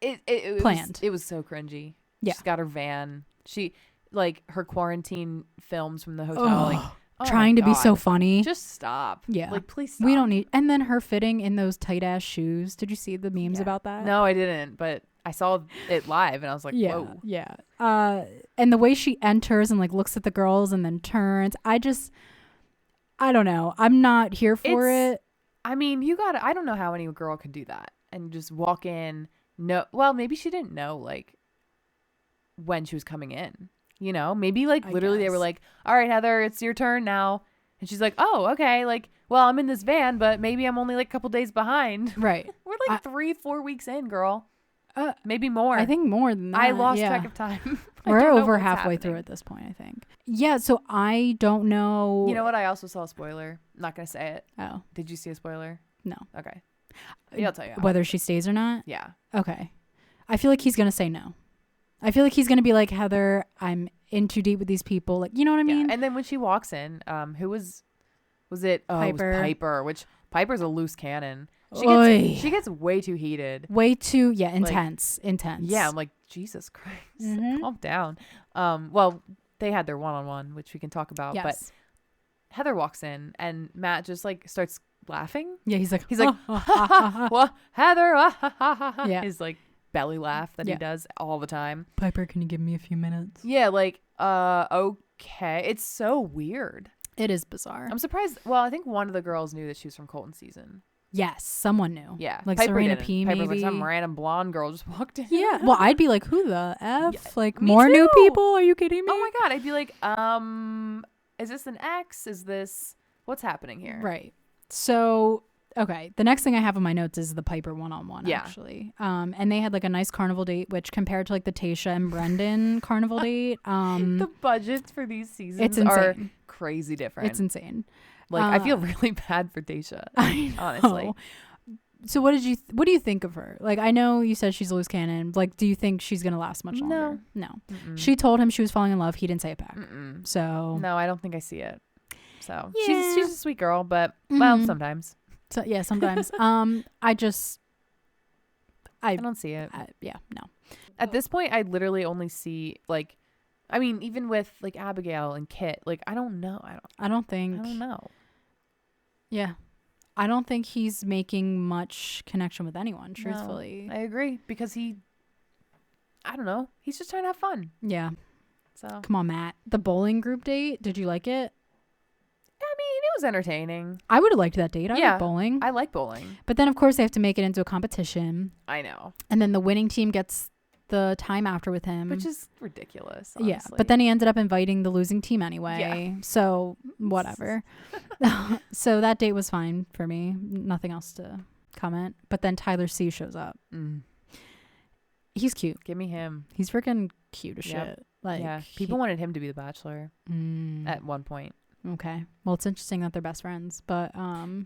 it planned. It was so cringy. Yeah. She's got her van. She, her quarantine films from the hotel, trying to be so funny. Just stop. Yeah. Please stop. We don't need. And then her fitting in those tight ass shoes. Did you see the memes about that? No, I didn't. But I saw it live and I was like, whoa. Yeah. And the way she enters and looks at the girls and then turns. I don't know. I'm not here for it. I mean, I don't know how any girl could do that and just walk in. No. Well, maybe she didn't know when she was coming in. Maybe literally they were like, all right, Heather, it's your turn now. And she's like, oh, okay. Well, I'm in this van, but maybe I'm only a couple days behind. Right. We're 3-4 weeks in, girl. Maybe more. I think more than that. I lost track of time. We're over halfway through at this point, I think. Yeah. So I don't know. You know what? I also saw a spoiler. I'm not going to say it. Oh. Did you see a spoiler? No. Okay. Yeah, I'll tell you. Whether she stays or not? Yeah. Okay. I feel like he's going to say no. I feel like he's going to be like, Heather, I'm in too deep with these people. You know what I mean? And then when she walks in, who was it? Piper. It was Piper, which Piper's a loose cannon. She gets way too heated. Way too, intense. Yeah, I'm like, Jesus Christ, calm down. Well, they had their one-on-one, which we can talk about. Yes. But Heather walks in and Matt just starts laughing. Yeah, he's like, well, Heather, yeah. His belly laugh that he does all the time. Piper, can you give me a few minutes? Yeah, okay. It's so weird. It is bizarre. I'm surprised. Well, I think one of the girls knew that she was from Colton season. Yes, someone knew. Yeah. Like Piper Serena didn't. P, Piper maybe. some random blonde girl just walked in. Yeah. Well, I'd be like, who the F? Yeah, more too. new people? Are you kidding me? Oh my God. I'd be like, is this an ex? Is this, what's happening here? Right. So, okay. The next thing I have on my notes is the Piper one-on-one, actually. And they had a nice carnival date, which compared to the Tayshia and Brendan carnival date. The budgets for these seasons are crazy different. It's insane. I feel really bad for Tayshia, honestly. So what do you think of her? I know you said she's a loose cannon. Do you think she's going to last much longer? No. Mm-mm. She told him she was falling in love. He didn't say it back. Mm-mm. So. No, I don't think I see it. So yeah. she's a sweet girl, but well, sometimes. So yeah, sometimes. I don't see it. No. At this point, I literally only see even with Abigail and Kit, I don't know. I don't know. Yeah. I don't think he's making much connection with anyone, truthfully. No, I agree because I don't know. He's just trying to have fun. Yeah. So come on, Matt. The bowling group date, did you like it? I mean, it was entertaining. I would have liked that date. I like bowling. I like bowling. But then, of course, they have to make it into a competition. I know. And then the winning team gets the time after with him. Which is ridiculous, honestly. Yeah, but then he ended up inviting the losing team anyway. Yeah. So, whatever. So that date was fine for me. Nothing else to comment. But then Tyler C shows up. He's cute. Give me him. He's freaking cute as shit. Like, yeah, people wanted him to be the Bachelor at one point. Okay. Well, it's interesting that they're best friends, but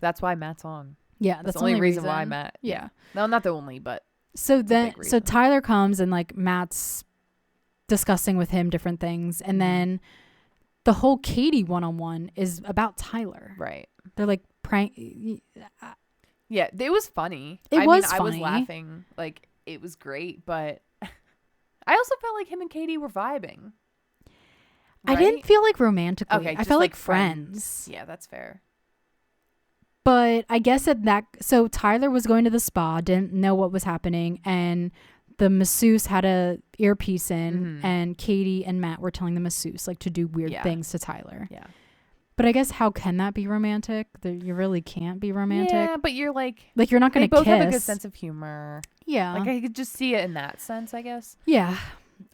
that's why Matt's on. Yeah, that's the only reason why Matt. Yeah. No, not the only, but so Tyler comes and like Matt's discussing with him different things, and then the whole Katie one-on-one is about Tyler. Right. They're like prank. Yeah, it was funny. I was laughing. Like, it was great, but I also felt like him and Katie were vibing. Right? I didn't feel like romantically. Okay, I felt like friends. Yeah, that's fair. But I guess so Tyler was going to the spa, didn't know what was happening, and the masseuse had a earpiece in, and Katie and Matt were telling the masseuse like to do weird things to Tyler. Yeah. But I guess how can that be romantic? You really can't be romantic. Yeah, but you're like you're not going to kiss. They both have a good sense of humor. Yeah. Like I could just see it in that sense, I guess. Yeah.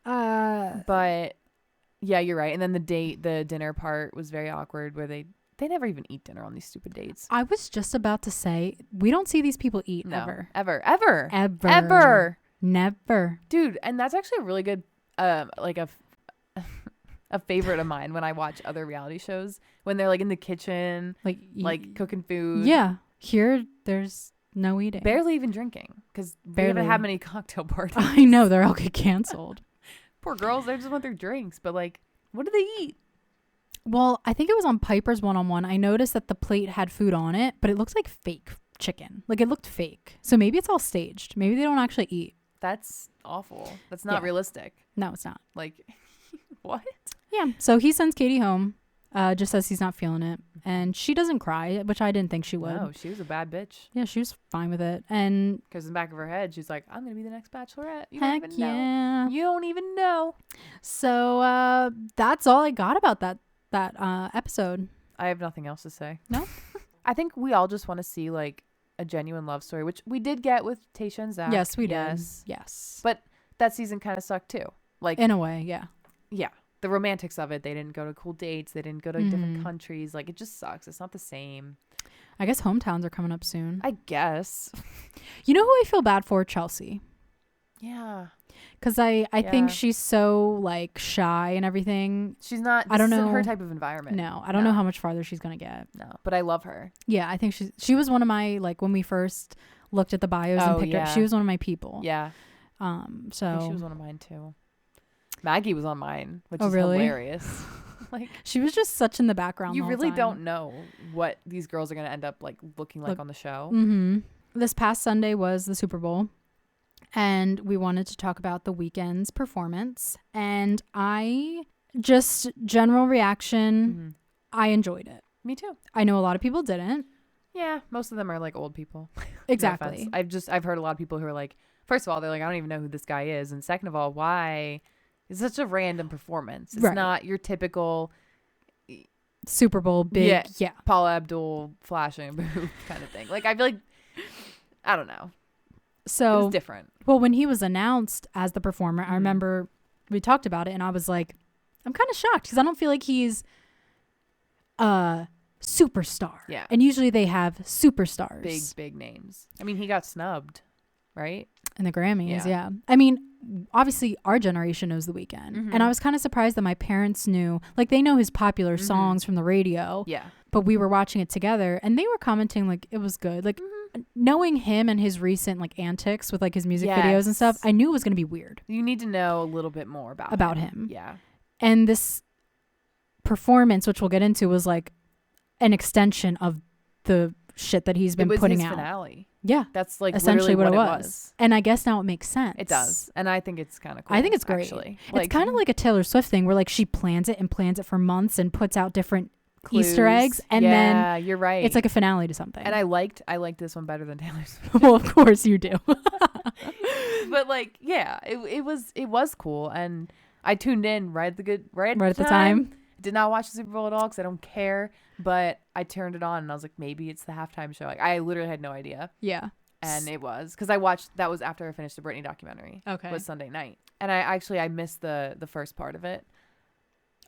But yeah, you're right. And then the dinner part was very awkward where they never even eat dinner on these stupid dates. I was just about to say, we don't see these people eat ever. Ever. Never. Dude, and that's actually a really good like a favorite of mine when I watch other reality shows, when they're like in the kitchen, like cooking food. Yeah. Here there's no eating. Barely even drinking, because we haven't had many cocktail parties. I know, they're all get canceled. Poor girls, they just want their drinks, but like, what do they eat? Well, I think it was on Piper's one-on-one. I noticed that the plate had food on it, but it looks like fake chicken. Like, it looked fake. So maybe it's all staged. Maybe they don't actually eat. That's awful. That's not realistic. No, it's not. Like, what? Yeah. So he sends Katie home, just says he's not feeling it. And she doesn't cry, which I didn't think she would. No, she was a bad bitch. Yeah, she was fine with it. And because in the back of her head, she's like, I'm going to be the next Bachelorette. You heck don't even know. You don't even know. So that's all I got about that episode. I have nothing else to say. No? I think we all just want to see like a genuine love story, which we did get with Tayshia and Zach. Yes, we did. Yes. But that season kind of sucked too. Like, in a way, yeah. Yeah. The romantics of it. They didn't go to cool dates. They didn't go to different countries. Like, it just sucks. It's not the same. I guess hometowns are coming up soon. I guess. You know who I feel bad for? Chelsea. Yeah. Because I think she's so like shy and everything. She's not. I don't know her type of environment. No, I don't know how much farther she's gonna get. No, but I love her. Yeah, I think she was one of my, like, when we first looked at the bios and picked her. She was one of my people. Yeah. So I think she was one of mine too. Maggie was on mine, which is really hilarious. Like, she was just such in the background. You the really time. Don't know what these girls are gonna end up like looking like on the show. This past Sunday was the Super Bowl. And we wanted to talk about the Weeknd's performance. And general reaction, I enjoyed it. Me too. I know a lot of people didn't. Yeah, most of them are like old people. Exactly. No, I've heard a lot of people who are like, first of all, they're like, I don't even know who this guy is. And second of all, why? It's such a random performance. It's not your typical Super Bowl big, Paula Abdul flashing a boob kind of thing. Like, I feel like, I don't know. So it was different. Well, when he was announced as the performer, I remember we talked about it, and I was like, I'm kind of shocked because I don't feel like he's a superstar. Yeah. And usually they have superstars. Big names. I mean, he got snubbed, right? In the Grammys, yeah. I mean, obviously our generation knows The Weeknd. And I was kind of surprised that my parents knew, like, they know his popular songs from the radio. Yeah. But we were watching it together, and they were commenting like it was good. Like, knowing him and his recent like antics with like his music videos and stuff, I knew it was going to be weird. You need to know a little bit more about him. Yeah. And this performance, which we'll get into, was like an extension of the shit that he's been putting out. Finale. Yeah. That's like essentially what it was. And I guess now it makes sense. It does. And I think it's kind of cool. I think it's great. Actually. It's kind of like a Taylor Swift thing where like she plans it for months and puts out different clues. Easter eggs, and then you're right. It's like a finale to something. And I liked this one better than Taylor Swift. Well, of course you do. But like, yeah, it was cool, and I tuned in right at the time. Did not watch the Super Bowl at all because I don't care. But I turned it on and I was like, maybe it's the halftime show. Like, I literally had no idea. Yeah. And it was because I watched. That was after I finished the Britney documentary. Okay. Was Sunday night, and I missed the first part of it.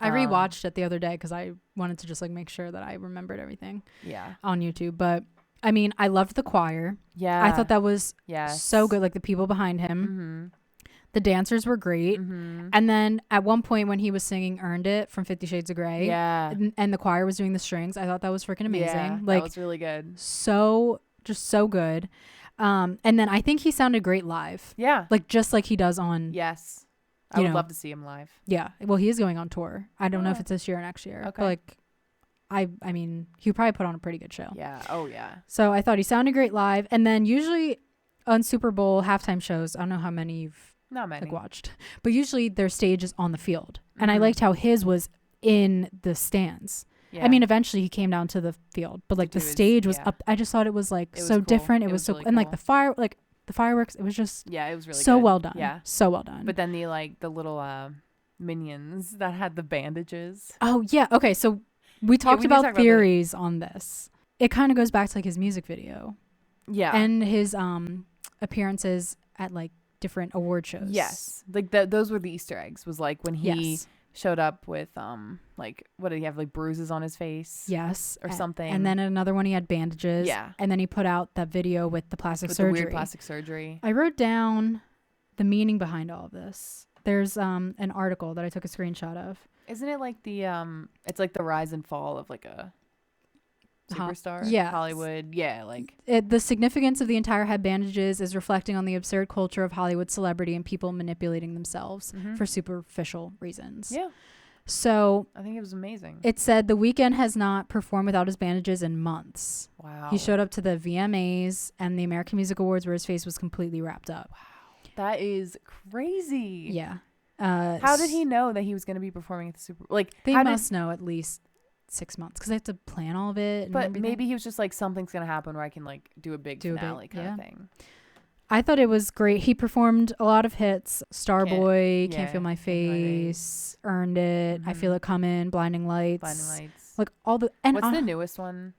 I rewatched it the other day because I wanted to just like make sure that I remembered everything. Yeah. On YouTube, but I mean, I loved the choir. Yeah. I thought that was yes. so good. Like the people behind him. Mm-hmm. The dancers were great. Mm-hmm. And then at one point when he was singing "Earned It" from 50 Shades of Grey, yeah, and the choir was doing the strings, I thought that was freaking amazing. Yeah, like that was really good. Just so good. And then I think he sounded great live. Yeah. Like just like he does on. Yes. I would love to see him live. Yeah. Well, he is going on tour. I don't know if it's this year or next year. Okay. But like, I mean, he probably put on a pretty good show. Yeah. Oh, yeah. So I thought he sounded great live. And then usually on Super Bowl halftime shows, I don't know how many you've not many watched, but usually their stage is on the field. Mm-hmm. And I liked how his was in the stands. Yeah. I mean, eventually he came down to the field, but like the stage was up. I just thought it was like so different. It was so, really and like the fireworks, it was just it was really so good. well done. Yeah, so well done. But then the little minions that had the bandages. Oh yeah, okay. So we talked about theories on this. It kind of goes back to like his music video. Yeah, and his appearances at like different award shows. Yes, like those were the Easter eggs. Was like when he showed up with like what did he have, like bruises on his face? Yes, or something. And then another one he had bandages. Yeah, and then he put out that video with the plastic surgery. The weird plastic surgery. I wrote down the meaning behind all of this. There's an article that I took a screenshot of. Isn't it like the it's like the rise and fall of like a superstar? Yeah, Hollywood. Yeah, like the significance of the entire head bandages is reflecting on the absurd culture of Hollywood celebrity and people manipulating themselves for superficial reasons. Yeah. So I think it was amazing. It said The Weeknd has not performed without his bandages in months. Wow. He showed up to the VMAs and the American Music Awards where his face was completely wrapped up. Wow. That is crazy. Yeah. How did he know that he was going to be performing at the Super Bowl? Like, they must know at least 6 months because they have to plan all of it. But maybe he was just like, something's going to happen where I can like do a big finale kind of thing. I thought it was great. He performed a lot of hits. Starboy, Can't Feel My Face, Earned It, I Feel It Coming, Blinding Lights. Like all the... And what's the newest one?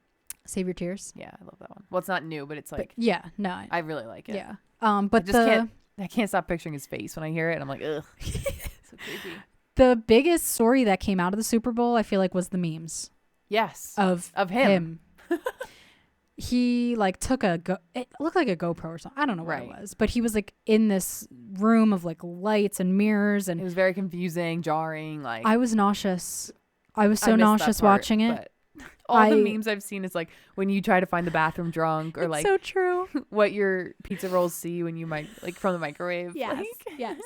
Save Your Tears. Yeah, I love that one. Well, it's not new, but it's like... I really like it. Yeah. But I can't stop picturing his face when I hear it. And I'm like, ugh. So creepy. The biggest story that came out of the Super Bowl, I feel like, was the memes. Yes. Of him. He like took it looked like a GoPro or something. I don't know what it was, but he was like in this room of like lights and mirrors, and it was very confusing, jarring. Like I was nauseous. I was so nauseous watching it. All the memes I've seen is like when you try to find the bathroom drunk, or like so true. What your pizza rolls see when you might like from the microwave. Yes, yes.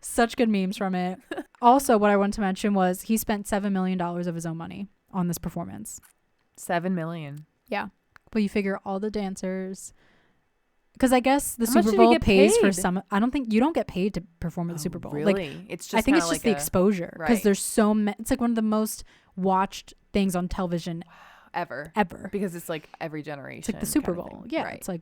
Such good memes from it. Also, what I wanted to mention was he spent $7 million of his own money on this performance. $7 million. Yeah. But you figure all the dancers, because I guess the Super Bowl pays for some. I don't think you don't get paid to perform at the Super Bowl. Really? Like, it's just I think it's just the exposure because there's so many. It's like one of the most watched things on television ever because it's like every generation. It's like the Super Bowl. Yeah, it's like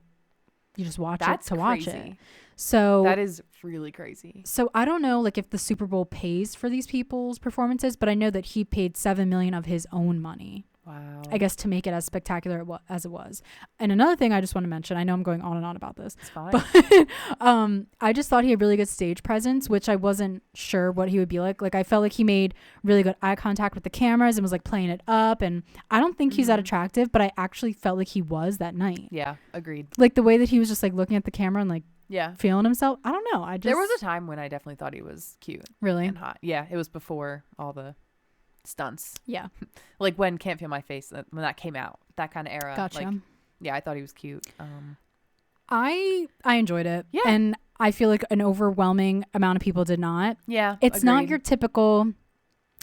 you just watch it to watch it. So that is really crazy. So I don't know like if the Super Bowl pays for these people's performances, but I know that he paid $7 million of his own money. Wow. I guess to make it as spectacular as it was. And another thing I just want to mention, I know I'm going on and on about this. It's fine. But I just thought he had really good stage presence, which I wasn't sure what he would be like. Like I felt like he made really good eye contact with the cameras and was like playing it up. And I don't think he's that attractive, but I actually felt like he was that night. Yeah, agreed. Like the way that he was just like looking at the camera and like feeling himself. I don't know. There was a time when I definitely thought he was cute. Really? And hot. Yeah, it was before all the stunts. Yeah. Like when Can't Feel My Face, when that came out, that kind of era. Gotcha. Like, yeah, I thought he was cute. I enjoyed it. Yeah. And I feel like an overwhelming amount of people did not. Yeah. It's not your typical,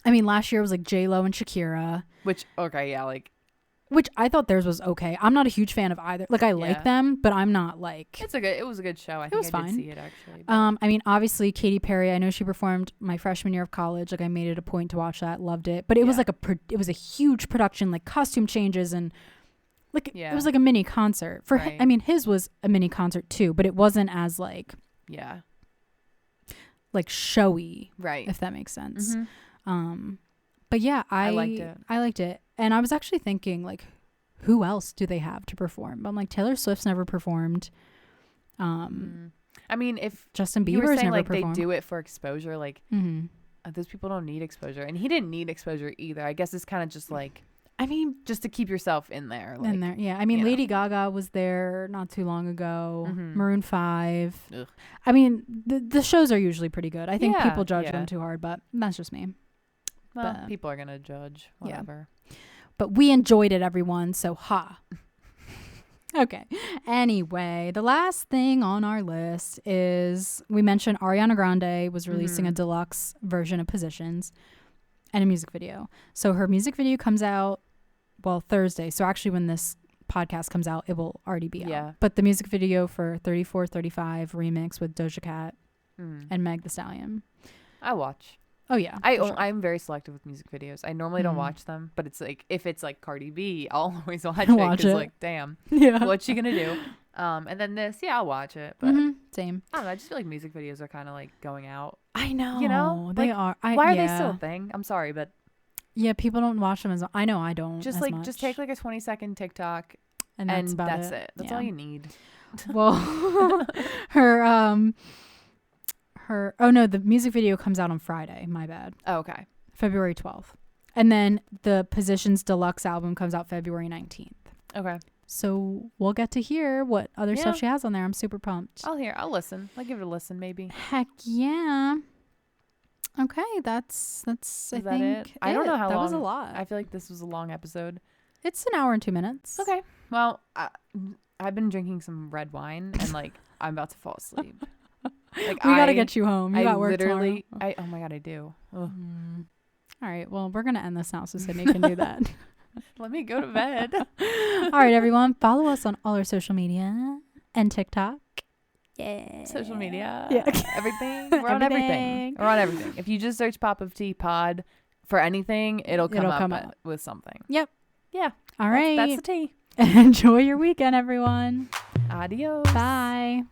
I mean, last year was like J-Lo and Shakira. Which I thought theirs was okay. I'm not a huge fan of either. Like I like them, but I'm not like. It was a good show. I think I did see it actually. But. I mean, obviously Katy Perry. I know she performed my freshman year of college. Like I made it a point to watch that. Loved it. But it was like it was a huge production, like costume changes and like it was like a mini concert for. I mean, his was a mini concert too, but it wasn't as like like showy, right? If that makes sense. But yeah, I liked it. I liked it. And I was actually thinking, like, who else do they have to perform? But I'm like, Taylor Swift's never performed. I mean, if Justin you were Bieber's saying never like performed. they do it for exposure, like those people don't need exposure, and he didn't need exposure either. I guess it's kind of just like, I mean, just to keep yourself in there. Like, in there, yeah. I mean, Lady Gaga was there not too long ago. Maroon 5. Ugh. I mean, the shows are usually pretty good. I think Yeah, people judge yeah. them too hard, but that's just me. Well, But- people are gonna judge whatever. But we enjoyed it, everyone. So ha. Okay. Anyway, the last thing on our list is we mentioned Ariana Grande was releasing a deluxe version of Positions and a music video. So her music video comes out, well, Thursday. So actually when this podcast comes out, it will already be out. Yeah. But the music video for 3435 remix with Doja Cat and Meg Thee Stallion. I watch. Oh, yeah. for sure. I'm very selective with music videos. I normally don't watch them, but it's like if it's like Cardi B, I'll always watch it because like, damn, Yeah. what's she gonna do? And then this, yeah, I'll watch it. But Same. I don't know. I just feel like music videos are kind of like going out. I know. You know, They like, are. Why are they still a thing? I'm sorry, but Yeah, people don't watch them as I know I don't. just as like much. just take like a 20-second TikTok and that's about that's it. it. That's Yeah. all you need. Well, the music video comes out on Friday. My bad. Oh, okay. February 12th. And then the Positions Deluxe album comes out February 19th. Okay. So we'll get to hear what other stuff she has on there. I'm super pumped. I'll listen. I'll give it a listen maybe. Heck yeah. Okay, that's I think it? I don't know how that long. was a lot. I feel like this was a long episode. It's an hour and 2 minutes. Okay. Well, I've been drinking some red wine and like I'm about to fall asleep. Like We gotta get you home. You got work tomorrow. Oh my god, I do. All right. Well, we're gonna end this now so Sydney can do that. Let me go to bed. All right, everyone. Follow us on all our social media and TikTok. Yeah. Social media. Yeah. Everything. We're on everything. We're on everything. If you just search Pop of Tea Pod for anything, it'll come up with something. Yep. Yeah. All right. That's the tea. Enjoy your weekend, everyone. Adios. Bye.